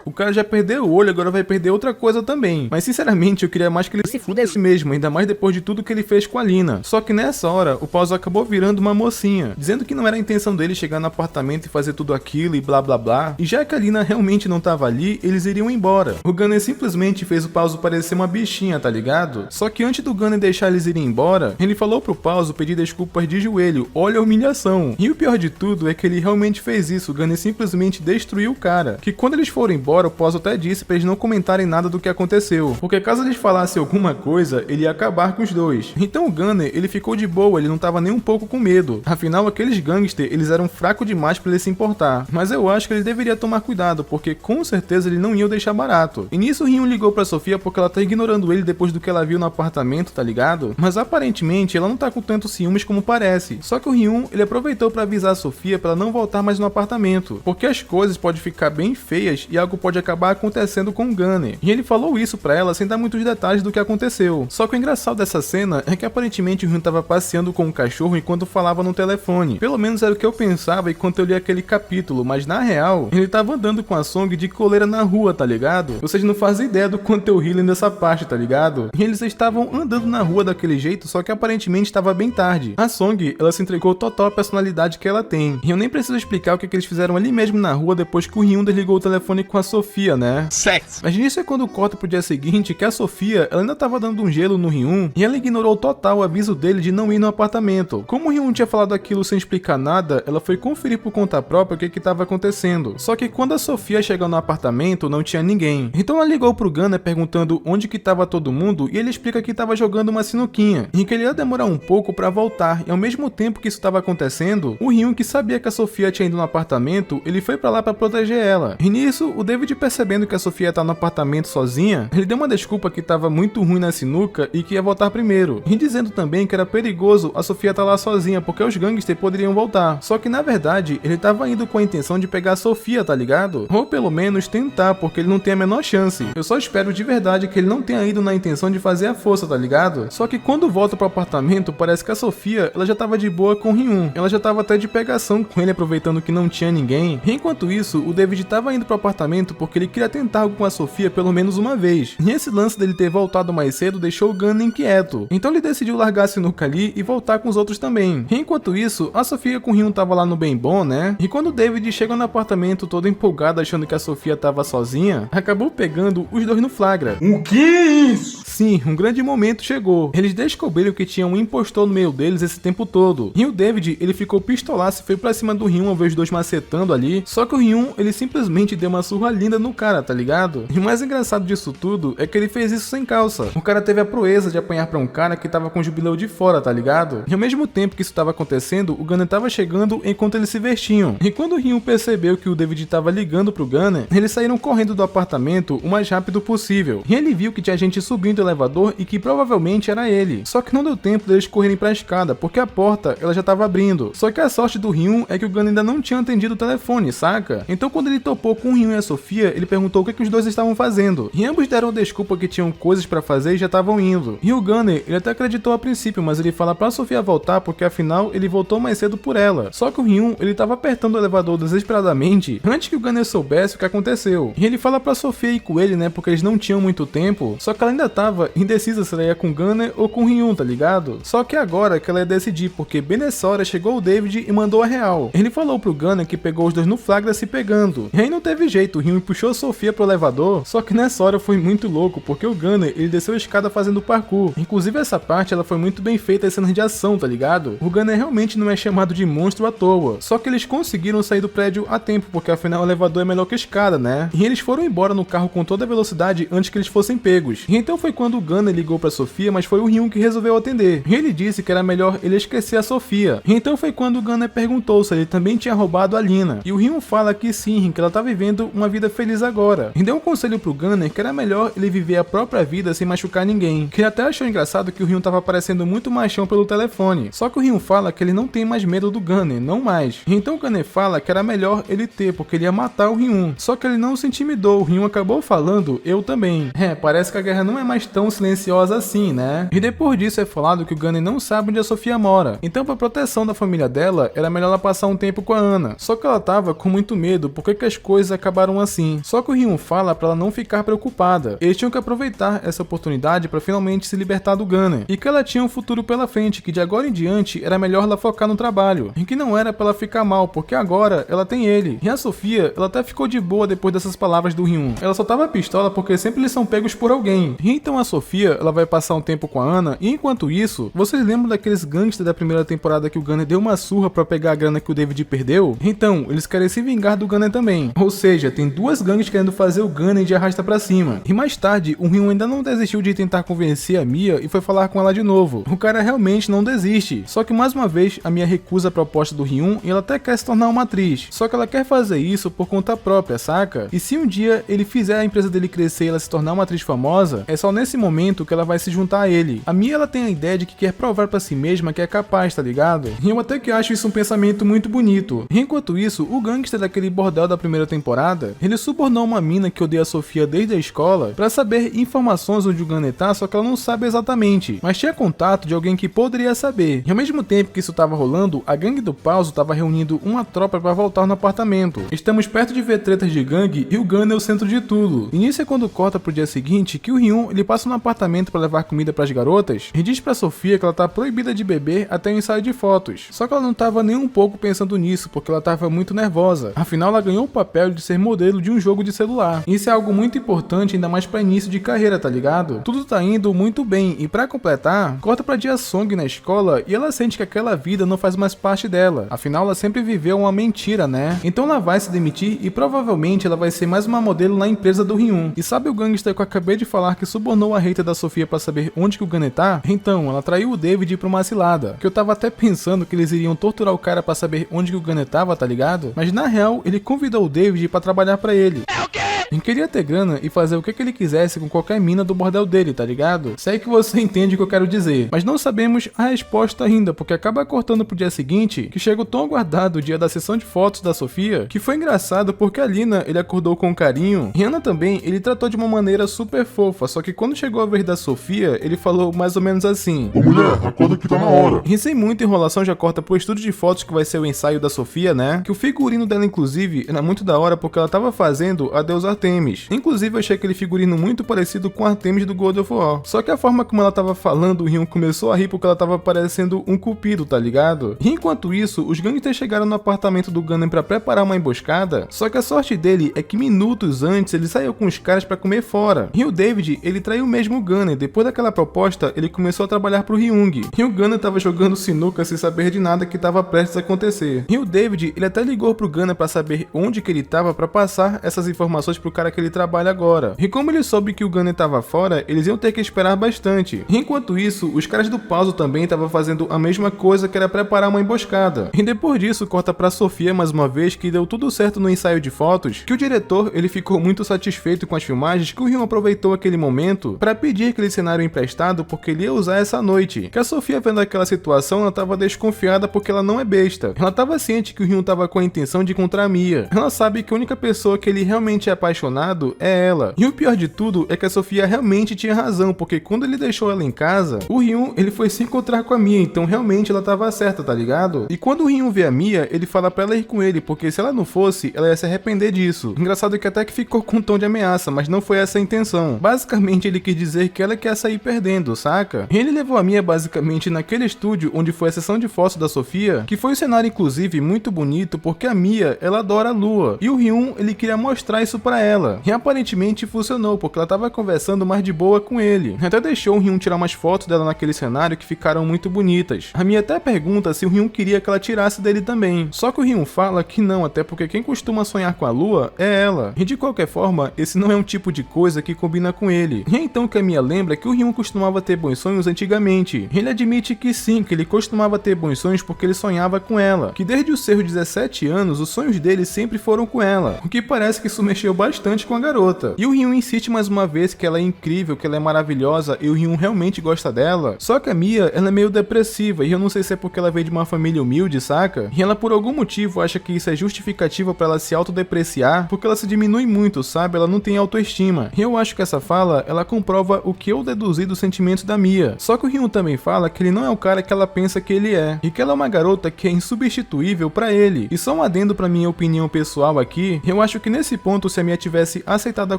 O cara já perdeu o olho, agora vai perder outra coisa também. Mas sinceramente, eu queria mais que ele se fudesse mesmo, ainda mais depois de tudo que ele fez com a Lina. Só que nessa hora, o Pauso acabou virando uma mocinha, dizendo que não era a intenção dele chegar no apartamento e fazer tudo aquilo e blá blá blá. E já que a Lina realmente não tava ali, eles iriam embora. O Gunner simplesmente fez o Pauso parecer uma bichinha, tá ligado? Só que antes do Gunner deixar eles irem embora, ele falou pro Pauso pedir desculpas de joelho. Olha a humilhação. E o pior de tudo é que ele realmente fez isso. O Gunner simplesmente destruiu o cara. Que quando eles foram embora, o Pauso até disse pra eles não comentarem nada do que aconteceu, porque caso eles falassem alguma coisa, ele ia acabar com os dois. Então o Gunner, ele ficou de boa, ele não tava nem um pouco com medo. Afinal, aqueles gangsters, eles eram fracos demais pra ele se importar. Mas eu acho que ele deveria tomar cuidado, porque com certeza ele não ia deixar barato. E nisso o Ryun ligou pra Sofia porque ela tá ignorando ele depois do que ela viu no apartamento, tá ligado? Mas aparentemente ela não tá com tanto ciúmes como parece. Só que o Ryun, ele aproveitou pra avisar a Sofia pra ela não voltar mais no apartamento, porque as coisas podem ficar bem feias e algo pode acabar acontecendo com o Gunner. E ele falou isso pra ela sem dar muitos detalhes do que aconteceu. Só que o engraçado dessa cena é que aparentemente o Ryun tava passeando com o cachorro enquanto falava no telefone. Pelo menos era o que eu pensava enquanto eu li aquele capítulo, mas na real, ele tava andando com a Song de coleira na rua, tá ligado? Vocês não fazem ideia do quanto eu ri nessa parte, tá ligado? E eles estavam andando na rua daquele jeito, só que aparentemente estava bem tarde. A Song, ela se entregou total à personalidade que ela tem. E eu nem preciso explicar o que eles fizeram ali mesmo na rua depois que o Ryun desligou o telefone com a Sofia, né? Sexo. Mas nisso é quando corta pro dia seguinte que a Sofia, ela ainda tava dando um gelo no Ryun e ela ignorou total o aviso dele de não ir no apartamento. Como o Ryun tinha falado aquilo sem explicar nada, ela foi conferir por conta própria o que tava acontecendo. Só que quando a Sofia chegou no apartamento, não tinha ninguém. Então ela ligou pro Gunner perguntando onde que tava todo mundo e ele explica que tava jogando uma sinuquinha e que ele ia demorar um pouco pra voltar. E ao mesmo tempo que isso tava acontecendo, o Ryun, que sabia que a Sofia tinha ido no apartamento, ele foi pra lá pra proteger ela. E nisso, o David David, percebendo que a Sofia tá no apartamento sozinha, ele deu uma desculpa que tava muito ruim na sinuca e que ia voltar primeiro, e dizendo também que era perigoso a Sofia tá lá sozinha porque os gangsters poderiam voltar. Só que na verdade, ele tava indo com a intenção de pegar a Sofia, tá ligado? Ou pelo menos tentar, porque ele não tem a menor chance. Eu só espero de verdade que ele não tenha ido na intenção de fazer a força, tá ligado? Só que quando volta pro apartamento, parece que a Sofia, ela já tava de boa com o Ryun. Ela já tava até de pegação com ele, aproveitando que não tinha ninguém. Enquanto isso, o David tava indo pro apartamento porque ele queria tentar algo com a Sofia pelo menos uma vez. E esse lance dele ter voltado mais cedo deixou o Gunner inquieto. Então ele decidiu largar a sinuca ali e voltar com os outros também. Enquanto isso, a Sofia com o Ryun tava lá no bem bom, né? E quando o David chega no apartamento todo empolgado achando que a Sofia tava sozinha, acabou pegando os dois no flagra. O que é isso? Sim, um grande momento chegou. Eles descobriram que tinha um impostor no meio deles esse tempo todo. E o David, ele ficou pistolaço e foi pra cima do Ryun ao ver os dois macetando ali. Só que o Ryun, ele simplesmente deu uma surra linda no cara, tá ligado? E o mais engraçado disso tudo é que ele fez isso sem calça. O cara teve a proeza de apanhar pra um cara que tava com o jubileu de fora, tá ligado? E ao mesmo tempo que isso tava acontecendo, o Gunner tava chegando enquanto eles se vestiam. E quando o Ryun percebeu que o David tava ligando pro Gunner, eles saíram correndo do apartamento o mais rápido possível. E ele viu que tinha gente subindo o elevador e que provavelmente era ele. Só que não deu tempo deles correrem pra escada, porque a porta, ela já tava abrindo. Só que a sorte do Ryun é que o Gunner ainda não tinha atendido o telefone, saca? Então quando ele topou com o Ryun e a Sofia, ele perguntou o que os dois estavam fazendo. E ambos deram desculpa que tinham coisas pra fazer e já estavam indo. E o Gunner, ele até acreditou a princípio, mas ele fala pra Sofia voltar porque afinal ele voltou mais cedo por ela. Só que o Ryun, ele tava apertando o elevador desesperadamente antes que o Gunner soubesse o que aconteceu. E ele fala pra Sofia ir com ele, né, porque eles não tinham muito tempo. Só que ela ainda tava indecisa se ela ia com o Gunner ou com o Ryun, tá ligado? Só que agora que ela ia decidir, porque bem nessa hora chegou o David e mandou a real. Ele falou pro Gunner que pegou os dois no flagra se pegando. E aí não teve jeito, o Ryun puxou a Sofia pro elevador. Só que nessa hora foi muito louco, porque o Gunner, ele desceu a escada fazendo parkour. Inclusive essa parte, ela foi muito bem feita, as cenas de ação, tá ligado? O Gunner realmente não é chamado de monstro à toa. Só que eles conseguiram sair do prédio a tempo, porque afinal o elevador é melhor que a escada, né? E eles foram embora no carro com toda a velocidade antes que eles fossem pegos. E então foi quando o Gunner ligou pra Sofia, mas foi o Ryun que resolveu atender. E ele disse que era melhor ele esquecer a Sofia. E então foi quando o Gunner perguntou se ele também tinha roubado a Lina. E o Ryun fala que sim, que ela tá vivendo uma vida feliz agora. E deu um conselho pro Gunner que era melhor ele viver a própria vida sem machucar ninguém. Que ele até achou engraçado que o Ryun tava parecendo muito machão pelo telefone. Só que o Ryun fala que ele não tem mais medo do Gunner, não mais. E então o Gunner fala que era melhor ele ter, porque ele ia matar o Ryun. Só que ele não se intimidou, o Ryun acabou falando, eu também. Parece que a guerra não é mais tão silenciosa assim, né? E depois disso é falado que o Gunner não sabe onde a Sofia mora. Então pra proteção da família dela, era melhor ela passar um tempo com a Ana. Só que ela tava com muito medo, porque que as coisas acabaram assim. Só que o Ryun fala pra ela não ficar preocupada. Eles tinham que aproveitar essa oportunidade pra finalmente se libertar do Gunner. E que ela tinha um futuro pela frente, que de agora em diante era melhor ela focar no trabalho. E que não era pra ela ficar mal, porque agora ela tem ele. E a Sofia, ela até ficou de boa depois dessas palavras do Ryun. Ela só tava pistola porque sempre eles são pegos por alguém. E então a Sofia, ela vai passar um tempo com a Ana, e enquanto isso, vocês lembram daqueles gangsters da primeira temporada que o Gunner deu uma surra pra pegar a grana que o David perdeu? Então, eles querem se vingar do Gunner também. Ou seja, tem duas gangues querendo fazer o Gunner de arrasta pra cima. E mais tarde, o Ryun ainda não desistiu de tentar convencer a Mia e foi falar com ela de novo. O cara realmente não desiste. Só que mais uma vez, a Mia recusa a proposta do Ryun e ela até quer se tornar uma atriz. Só que ela quer fazer isso por conta própria, saca? E se um dia ele fizer a empresa dele crescer e ela se tornar uma atriz famosa, é só nesse momento que ela vai se juntar a ele. A Mia, ela tem a ideia de que quer provar pra si mesma que é capaz, tá ligado? E eu até que acho isso um pensamento muito bonito. E enquanto isso, o gangster daquele bordel da primeira temporada, ele subornou uma mina que odeia a Sofia desde a escola pra saber informações onde o Gunner tá, só que ela não sabe exatamente, mas tinha contato de alguém que poderia saber. E ao mesmo tempo que isso tava rolando, a gangue do Pauso tava reunindo uma tropa pra voltar no apartamento. Estamos perto de ver tretas de gangue e o Gunner é o centro de tudo. E nisso é quando corta pro dia seguinte que o Ryun, ele passa no apartamento pra levar comida pras garotas e diz pra Sofia que ela tá proibida de beber até o ensaio de fotos. Só que ela não tava nem um pouco pensando nisso, porque ela tava muito nervosa. Afinal, ela ganhou o papel de ser modelo de um jogo de celular. Isso é algo muito importante, ainda mais pra início de carreira, tá ligado? Tudo tá indo muito bem e pra completar, corta pra Dia Song na escola e ela sente que aquela vida não faz mais parte dela. Afinal, ela sempre viveu uma mentira, né? Então ela vai se demitir e provavelmente ela vai ser mais uma modelo na empresa do Ryun. E sabe o gangster que eu acabei de falar que subornou a hater da Sofia pra saber onde que o Gunner tá? Então, ela traiu o David pra uma cilada. Que eu tava até pensando que eles iriam torturar o cara pra saber onde que o Gunner tava, tá ligado? Mas na real, ele convidou o David pra trabalhar pra ele. É o quê? e queria ter grana e fazer o que ele quisesse com qualquer mina do bordel dele, tá ligado? Sei que você entende o que eu quero dizer, mas não sabemos a resposta ainda, porque acaba cortando pro dia seguinte, que chega o tão aguardado dia da sessão de fotos da Sofia, que foi engraçado porque a Lina, ele acordou com carinho, e Ana também, ele tratou de uma maneira super fofa, só que quando chegou a vez da Sofia, ele falou mais ou menos assim: Ô mulher, acorda que tá na hora. E sem muita enrolação já corta pro estúdio de fotos que vai ser o ensaio da Sofia, né? Que o figurino dela, inclusive, era muito da hora porque ela tava fazendo a deusa Artemis. Inclusive, eu achei aquele figurino muito parecido com a Artemis do God of War. Só que a forma como ela tava falando, o Ryun começou a rir porque ela tava parecendo um cupido, tá ligado? E enquanto isso, os gangsters chegaram no apartamento do Gunner pra preparar uma emboscada, só que a sorte dele é que minutos antes ele saiu com os caras pra comer fora. E o David, ele traiu mesmo o Gunner. Depois daquela proposta, ele começou a trabalhar pro Ryung. E o Gunner tava jogando sinuca sem saber de nada que tava prestes a acontecer. E o David, ele até ligou pro Gunner pra saber onde que ele tava pra passar essas informações pro cara que ele trabalha agora. E como ele soube que o Gunner tava fora, eles iam ter que esperar bastante. E enquanto isso, os caras do Pauso também estavam fazendo a mesma coisa, que era preparar uma emboscada. E depois disso, corta pra Sofia mais uma vez, que deu tudo certo no ensaio de fotos, que o diretor, ele ficou muito satisfeito com as filmagens, que o Ryun aproveitou aquele momento pra pedir aquele cenário emprestado porque ele ia usar essa noite. Que a Sofia, vendo aquela situação, ela tava desconfiada porque ela não é besta. Ela tava ciente que o Ryun tava com a intenção de encontrar a Mia. Ela sabe que a única pessoa que ele realmente é apaixonado é ela. E o pior de tudo é que a Sofia realmente tinha razão, porque quando ele deixou ela em casa, o Ryun, ele foi se encontrar com a Mia, então realmente ela tava certa, tá ligado? E quando o Ryun vê a Mia, ele fala pra ela ir com ele, porque se ela não fosse, ela ia se arrepender disso. Engraçado que até que ficou com um tom de ameaça, mas não foi essa a intenção. Basicamente, ele quis dizer que ela quer sair perdendo, saca? E ele levou a Mia basicamente naquele estúdio onde foi a sessão de fotos da Sofia, que foi um cenário inclusive muito bonito, porque a Mia, ela adora a lua, e o Ryun, ele queria mostrar isso pra ela. E aparentemente funcionou, porque ela tava conversando mais de boa com ele. Até deixou o Ryun tirar umas fotos dela naquele cenário que ficaram muito bonitas. A Mia até pergunta se o Ryun queria que ela tirasse dele também. Só que o Ryun fala que não, até porque quem costuma sonhar com a lua é ela. E de qualquer forma, esse não é um tipo de coisa que combina com ele. E é então que a Mia lembra que o Ryun costumava ter bons sonhos antigamente. Ele admite que sim, que ele costumava ter bons sonhos porque ele sonhava com ela. Que desde os seus 17 anos, os sonhos dele sempre foram com ela. O que parece que isso mexeu bastante com a garota. E o Ryun insiste mais uma vez que ela é incrível, que ela é maravilhosa e o Ryun realmente gosta dela. Só que a Mia, ela é meio depressiva e eu não sei se é porque ela veio de uma família humilde, saca? E ela por algum motivo acha que isso é justificativa pra ela se autodepreciar, porque ela se diminui muito, sabe? Ela não tem autoestima. E eu acho que essa fala, ela comprova o que eu deduzi dos sentimentos da Mia. Só que o Ryun também fala que ele não é o cara que ela pensa que ele é, e que ela é uma garota que é insubstituível pra ele. E só um adendo pra minha opinião pessoal aqui, eu acho que nesse ponto, se a Mia tivesse aceitado a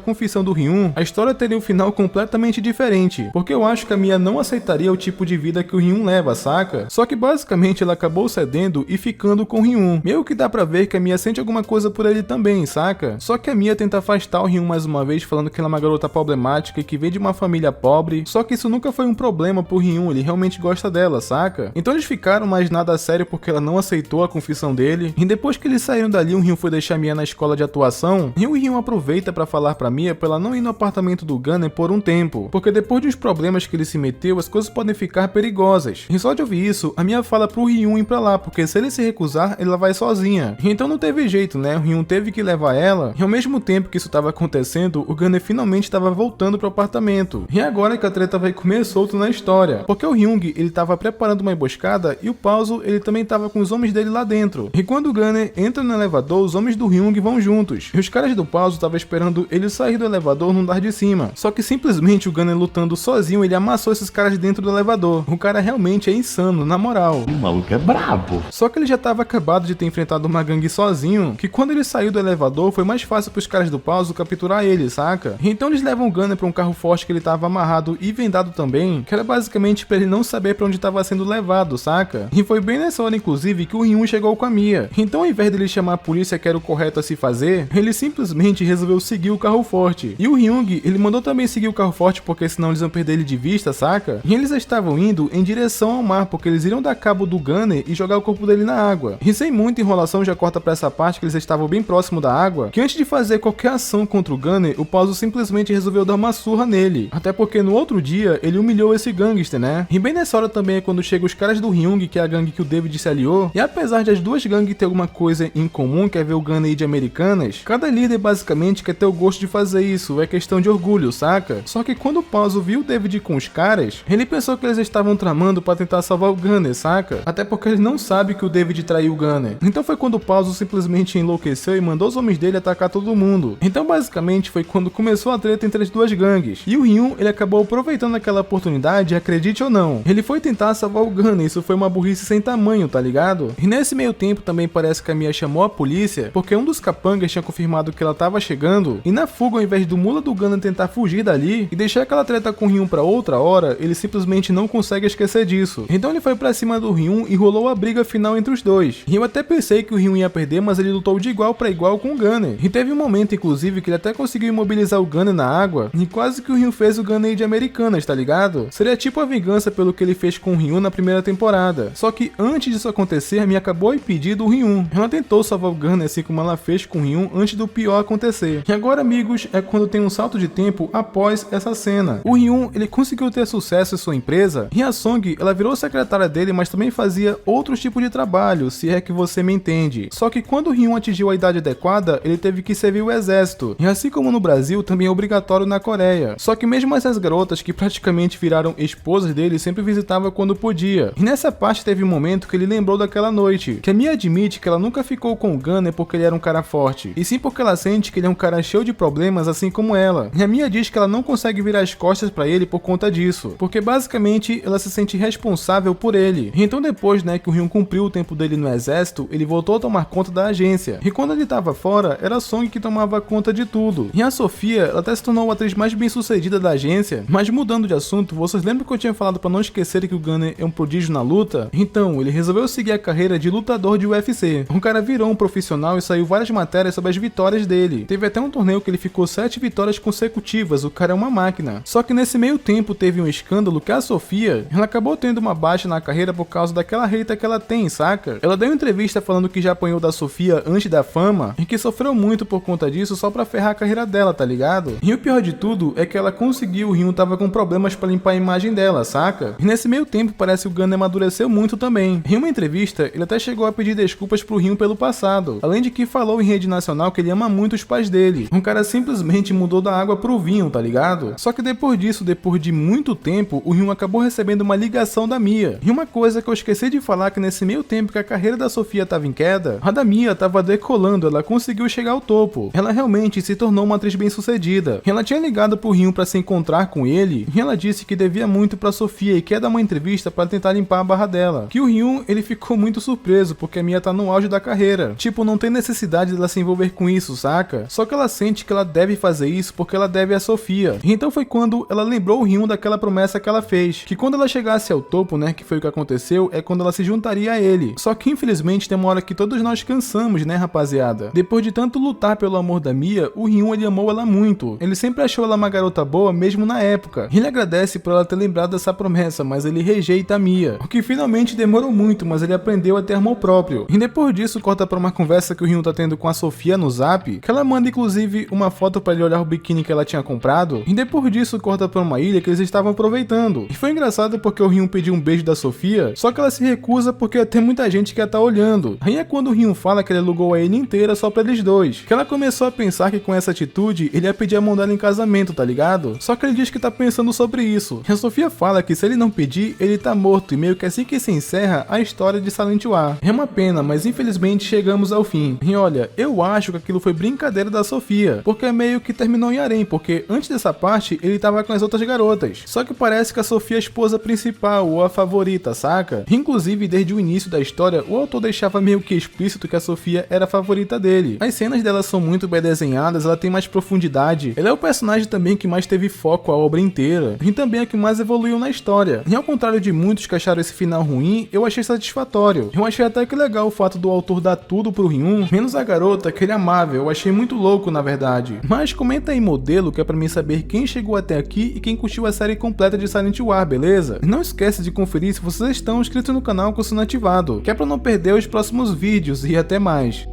confissão do Ryun, a história teria um final completamente diferente, porque eu acho que a Mia não aceitaria o tipo de vida que o Ryun leva, saca? Só que basicamente ela acabou cedendo e ficando com o Ryun. Meio que dá pra ver que a Mia sente alguma coisa por ele também, saca? Só que a Mia tenta afastar o Ryun mais uma vez, falando que ela é uma garota problemática e que vem de uma família pobre, só que isso nunca foi um problema pro Ryun, ele realmente gosta dela, saca? Então eles ficaram mais nada a sério porque ela não aceitou a confissão dele, e depois que eles saíram dali, o Ryun foi deixar a Mia na escola de atuação, e o Ryun aproveita pra falar pra Mia pra ela não ir no apartamento do Gunner por um tempo, porque depois dos problemas que ele se meteu, as coisas podem ficar perigosas. E só de ouvir isso, a Mia fala pro Ryun ir pra lá, porque se ele se recusar, ela vai sozinha. E então não teve jeito, né? O Ryun teve que levar ela, e ao mesmo tempo que isso tava acontecendo, o Gunner finalmente tava voltando pro apartamento. E agora que a treta vai comer solto na história, porque o Ryung, ele tava preparando uma emboscada e o Pauso, ele também tava com os homens dele lá dentro. E quando o Gunner entra no elevador, os homens do Ryung vão juntos. E os caras do Pauso estavam esperando ele sair do elevador no andar de cima. Só que simplesmente o Gunner lutando sozinho, ele amassou esses caras dentro do elevador. O cara realmente é insano, na moral. O maluco é brabo. Só que ele já tava acabado de ter enfrentado uma gangue sozinho, que quando ele saiu do elevador, foi mais fácil pros caras do Pauso capturar ele, saca? E então eles levam o Gunner pra um carro forte que ele tava amarrado e vendado também, que era basicamente pra ele não saber pra onde tava sendo levado, saca? E foi bem nessa hora, inclusive, que o Ryun chegou com a Mia. Então, ao invés dele chamar a polícia, que era o correto a se fazer, ele simplesmente resolveu seguir o carro forte. E o Ryung, ele mandou também seguir o carro forte, porque senão eles iam perder ele de vista, saca? E eles estavam indo em direção ao mar, porque eles iriam dar cabo do Gunner e jogar o corpo dele na água. E sem muita enrolação, já corta pra essa parte que eles estavam bem próximo da água, que antes de fazer qualquer ação contra o Gunner, o Pauso simplesmente resolveu dar uma surra nele. Até porque no outro dia, ele humilhou esse gangster, né? E bem nessa hora também é quando chegam os caras do Ryung, que é a gangue que o David se aliou, e apesar de as duas gangues ter alguma coisa em comum, que é ver o Gunner ir de Americanas, cada líder basicamente basicamente quer ter o gosto de fazer isso, é questão de orgulho, saca? Só que quando o Pauso viu o David com os caras, ele pensou que eles estavam tramando pra tentar salvar o Gunner, saca? Até porque ele não sabe que o David traiu o Gunner. Então foi quando o Pauso simplesmente enlouqueceu e mandou os homens dele atacar todo mundo. Então basicamente foi quando começou a treta entre as duas gangues. E o Ryun, ele acabou aproveitando aquela oportunidade, acredite ou não. Ele foi tentar salvar o Gunner, isso foi uma burrice sem tamanho, tá ligado? E nesse meio tempo também parece que a Mia chamou a polícia, porque um dos capangas tinha confirmado que ela tava chegando, e na fuga, ao invés do mula do Gunner tentar fugir dali e deixar aquela treta com o Ryun pra outra hora, ele simplesmente não consegue esquecer disso. Então ele foi pra cima do Ryun e rolou a briga final entre os dois. E eu até pensei que o Ryun ia perder, mas ele lutou de igual pra igual com o Gunner. E teve um momento, inclusive, que ele até conseguiu imobilizar o Gunner na água, e quase que o Ryun fez o Gunner ir de Americanas, tá ligado? Seria tipo a vingança pelo que ele fez com o Ryun na primeira temporada. Só que antes disso acontecer, a Mia acabou impedindo o Ryun. Ela tentou salvar o Gunner assim como ela fez com o Ryun antes do pior acontecer. E agora, amigos, é quando tem um salto de tempo após essa cena. O Ryun, ele conseguiu ter sucesso em sua empresa, e a Song, ela virou secretária dele, mas também fazia outros tipos de trabalho, se é que você me entende. Só que quando o Ryun atingiu a idade adequada, ele teve que servir o exército. E assim como no Brasil, também é obrigatório na Coreia. Só que mesmo essas garotas que praticamente viraram esposas dele, sempre visitava quando podia. E nessa parte teve um momento que ele lembrou daquela noite, que a Mia admite que ela nunca ficou com o Gunner porque ele era um cara forte, e sim porque ela sente que ele é um cara cheio de problemas assim como ela. E a Mia diz que ela não consegue virar as costas pra ele por conta disso, porque basicamente ela se sente responsável por ele. E então depois, que o Ryun cumpriu o tempo dele no exército, ele voltou a tomar conta da agência. E quando ele tava fora, era a Song que tomava conta de tudo. E a Sofia, ela até se tornou a atriz mais bem sucedida da agência. Mas mudando de assunto, vocês lembram que eu tinha falado pra não esquecer que o Gunner é um prodígio na luta? Então, ele resolveu seguir a carreira de lutador de UFC. O cara virou um profissional e saiu várias matérias sobre as vitórias dele. Teve até um torneio que ele ficou 7 vitórias consecutivas, o cara é uma máquina. Só que nesse meio tempo teve um escândalo que a Sofia, ela acabou tendo uma baixa na carreira por causa daquela hater que ela tem, saca? Ela deu uma entrevista falando que já apanhou da Sofia antes da fama e que sofreu muito por conta disso só pra ferrar a carreira dela, tá ligado? E o pior de tudo é que ela conseguiu, o Ryun tava com problemas pra limpar a imagem dela, saca? E nesse meio tempo parece que o Gunner amadureceu muito também. Em uma entrevista, ele até chegou a pedir desculpas pro Ryun pelo passado, além de que falou em rede nacional que ele ama muito os pais dele. Um cara simplesmente mudou da água pro vinho, tá ligado? Só que depois disso, depois de muito tempo, o Ryun acabou recebendo uma ligação da Mia. E uma coisa que eu esqueci de falar que nesse meio tempo que a carreira da Sofia tava em queda, a da Mia tava decolando, ela conseguiu chegar ao topo. Ela realmente se tornou uma atriz bem sucedida. E ela tinha ligado pro Ryun pra se encontrar com ele, e ela disse que devia muito pra Sofia e quer dar uma entrevista pra tentar limpar a barra dela. Que o Ryun, ele ficou muito surpreso, porque a Mia tá no auge da carreira. Tipo, não tem necessidade dela se envolver com isso, saca? Só que ela sente que ela deve fazer isso porque ela deve a Sofia. E então foi quando ela lembrou o Ryun daquela promessa que ela fez, que quando ela chegasse ao topo, que foi o que aconteceu, é quando ela se juntaria a ele. Só que infelizmente tem uma hora que todos nós cansamos, rapaziada? Depois de tanto lutar pelo amor da Mia, o Ryun, ele amou ela muito. Ele sempre achou ela uma garota boa, mesmo na época. Ele agradece por ela ter lembrado dessa promessa, mas ele rejeita a Mia. O que finalmente demorou muito, mas ele aprendeu a ter amor próprio. E depois disso, corta pra uma conversa que o Ryun tá tendo com a Sofia no Zap, que ela manda inclusive uma foto pra ele olhar o biquíni que ela tinha comprado. E depois disso, corta pra uma ilha que eles estavam aproveitando. E foi engraçado porque o Ryun pediu um beijo da Sofia, só que ela se recusa porque tem muita gente que ia tá olhando. Aí é quando o Ryun fala que ele alugou a ilha inteira só pra eles dois. Que ela começou a pensar que com essa atitude, ele ia pedir a mão dela em casamento, tá ligado? Só que ele diz que tá pensando sobre isso. E a Sofia fala que se ele não pedir, ele tá morto, e meio que assim que se encerra a história de Silent War. É uma pena, mas infelizmente chegamos ao fim. E olha, eu acho que aquilo foi brincadeira da Sofia, porque meio que terminou em harém, porque antes dessa parte, ele tava com as outras garotas. Só que parece que a Sofia é a esposa principal, ou a favorita, saca? Inclusive, desde o início da história, o autor deixava meio que explícito que a Sofia era a favorita dele. As cenas dela são muito bem desenhadas, ela tem mais profundidade. Ela é o personagem também que mais teve foco a obra inteira, e também a que mais evoluiu na história. E ao contrário de muitos que acharam esse final ruim, eu achei satisfatório. Eu achei até que legal o fato do autor dar tudo pro Ryun, menos a garota que ele amava. Eu achei muito louco, na verdade. Mas comenta aí, modelo, que é pra mim saber quem chegou até aqui e quem curtiu a série completa de Silent War, beleza? E não esquece de conferir se vocês estão inscritos no canal com o sino ativado, que é pra não perder os próximos vídeos, e até mais.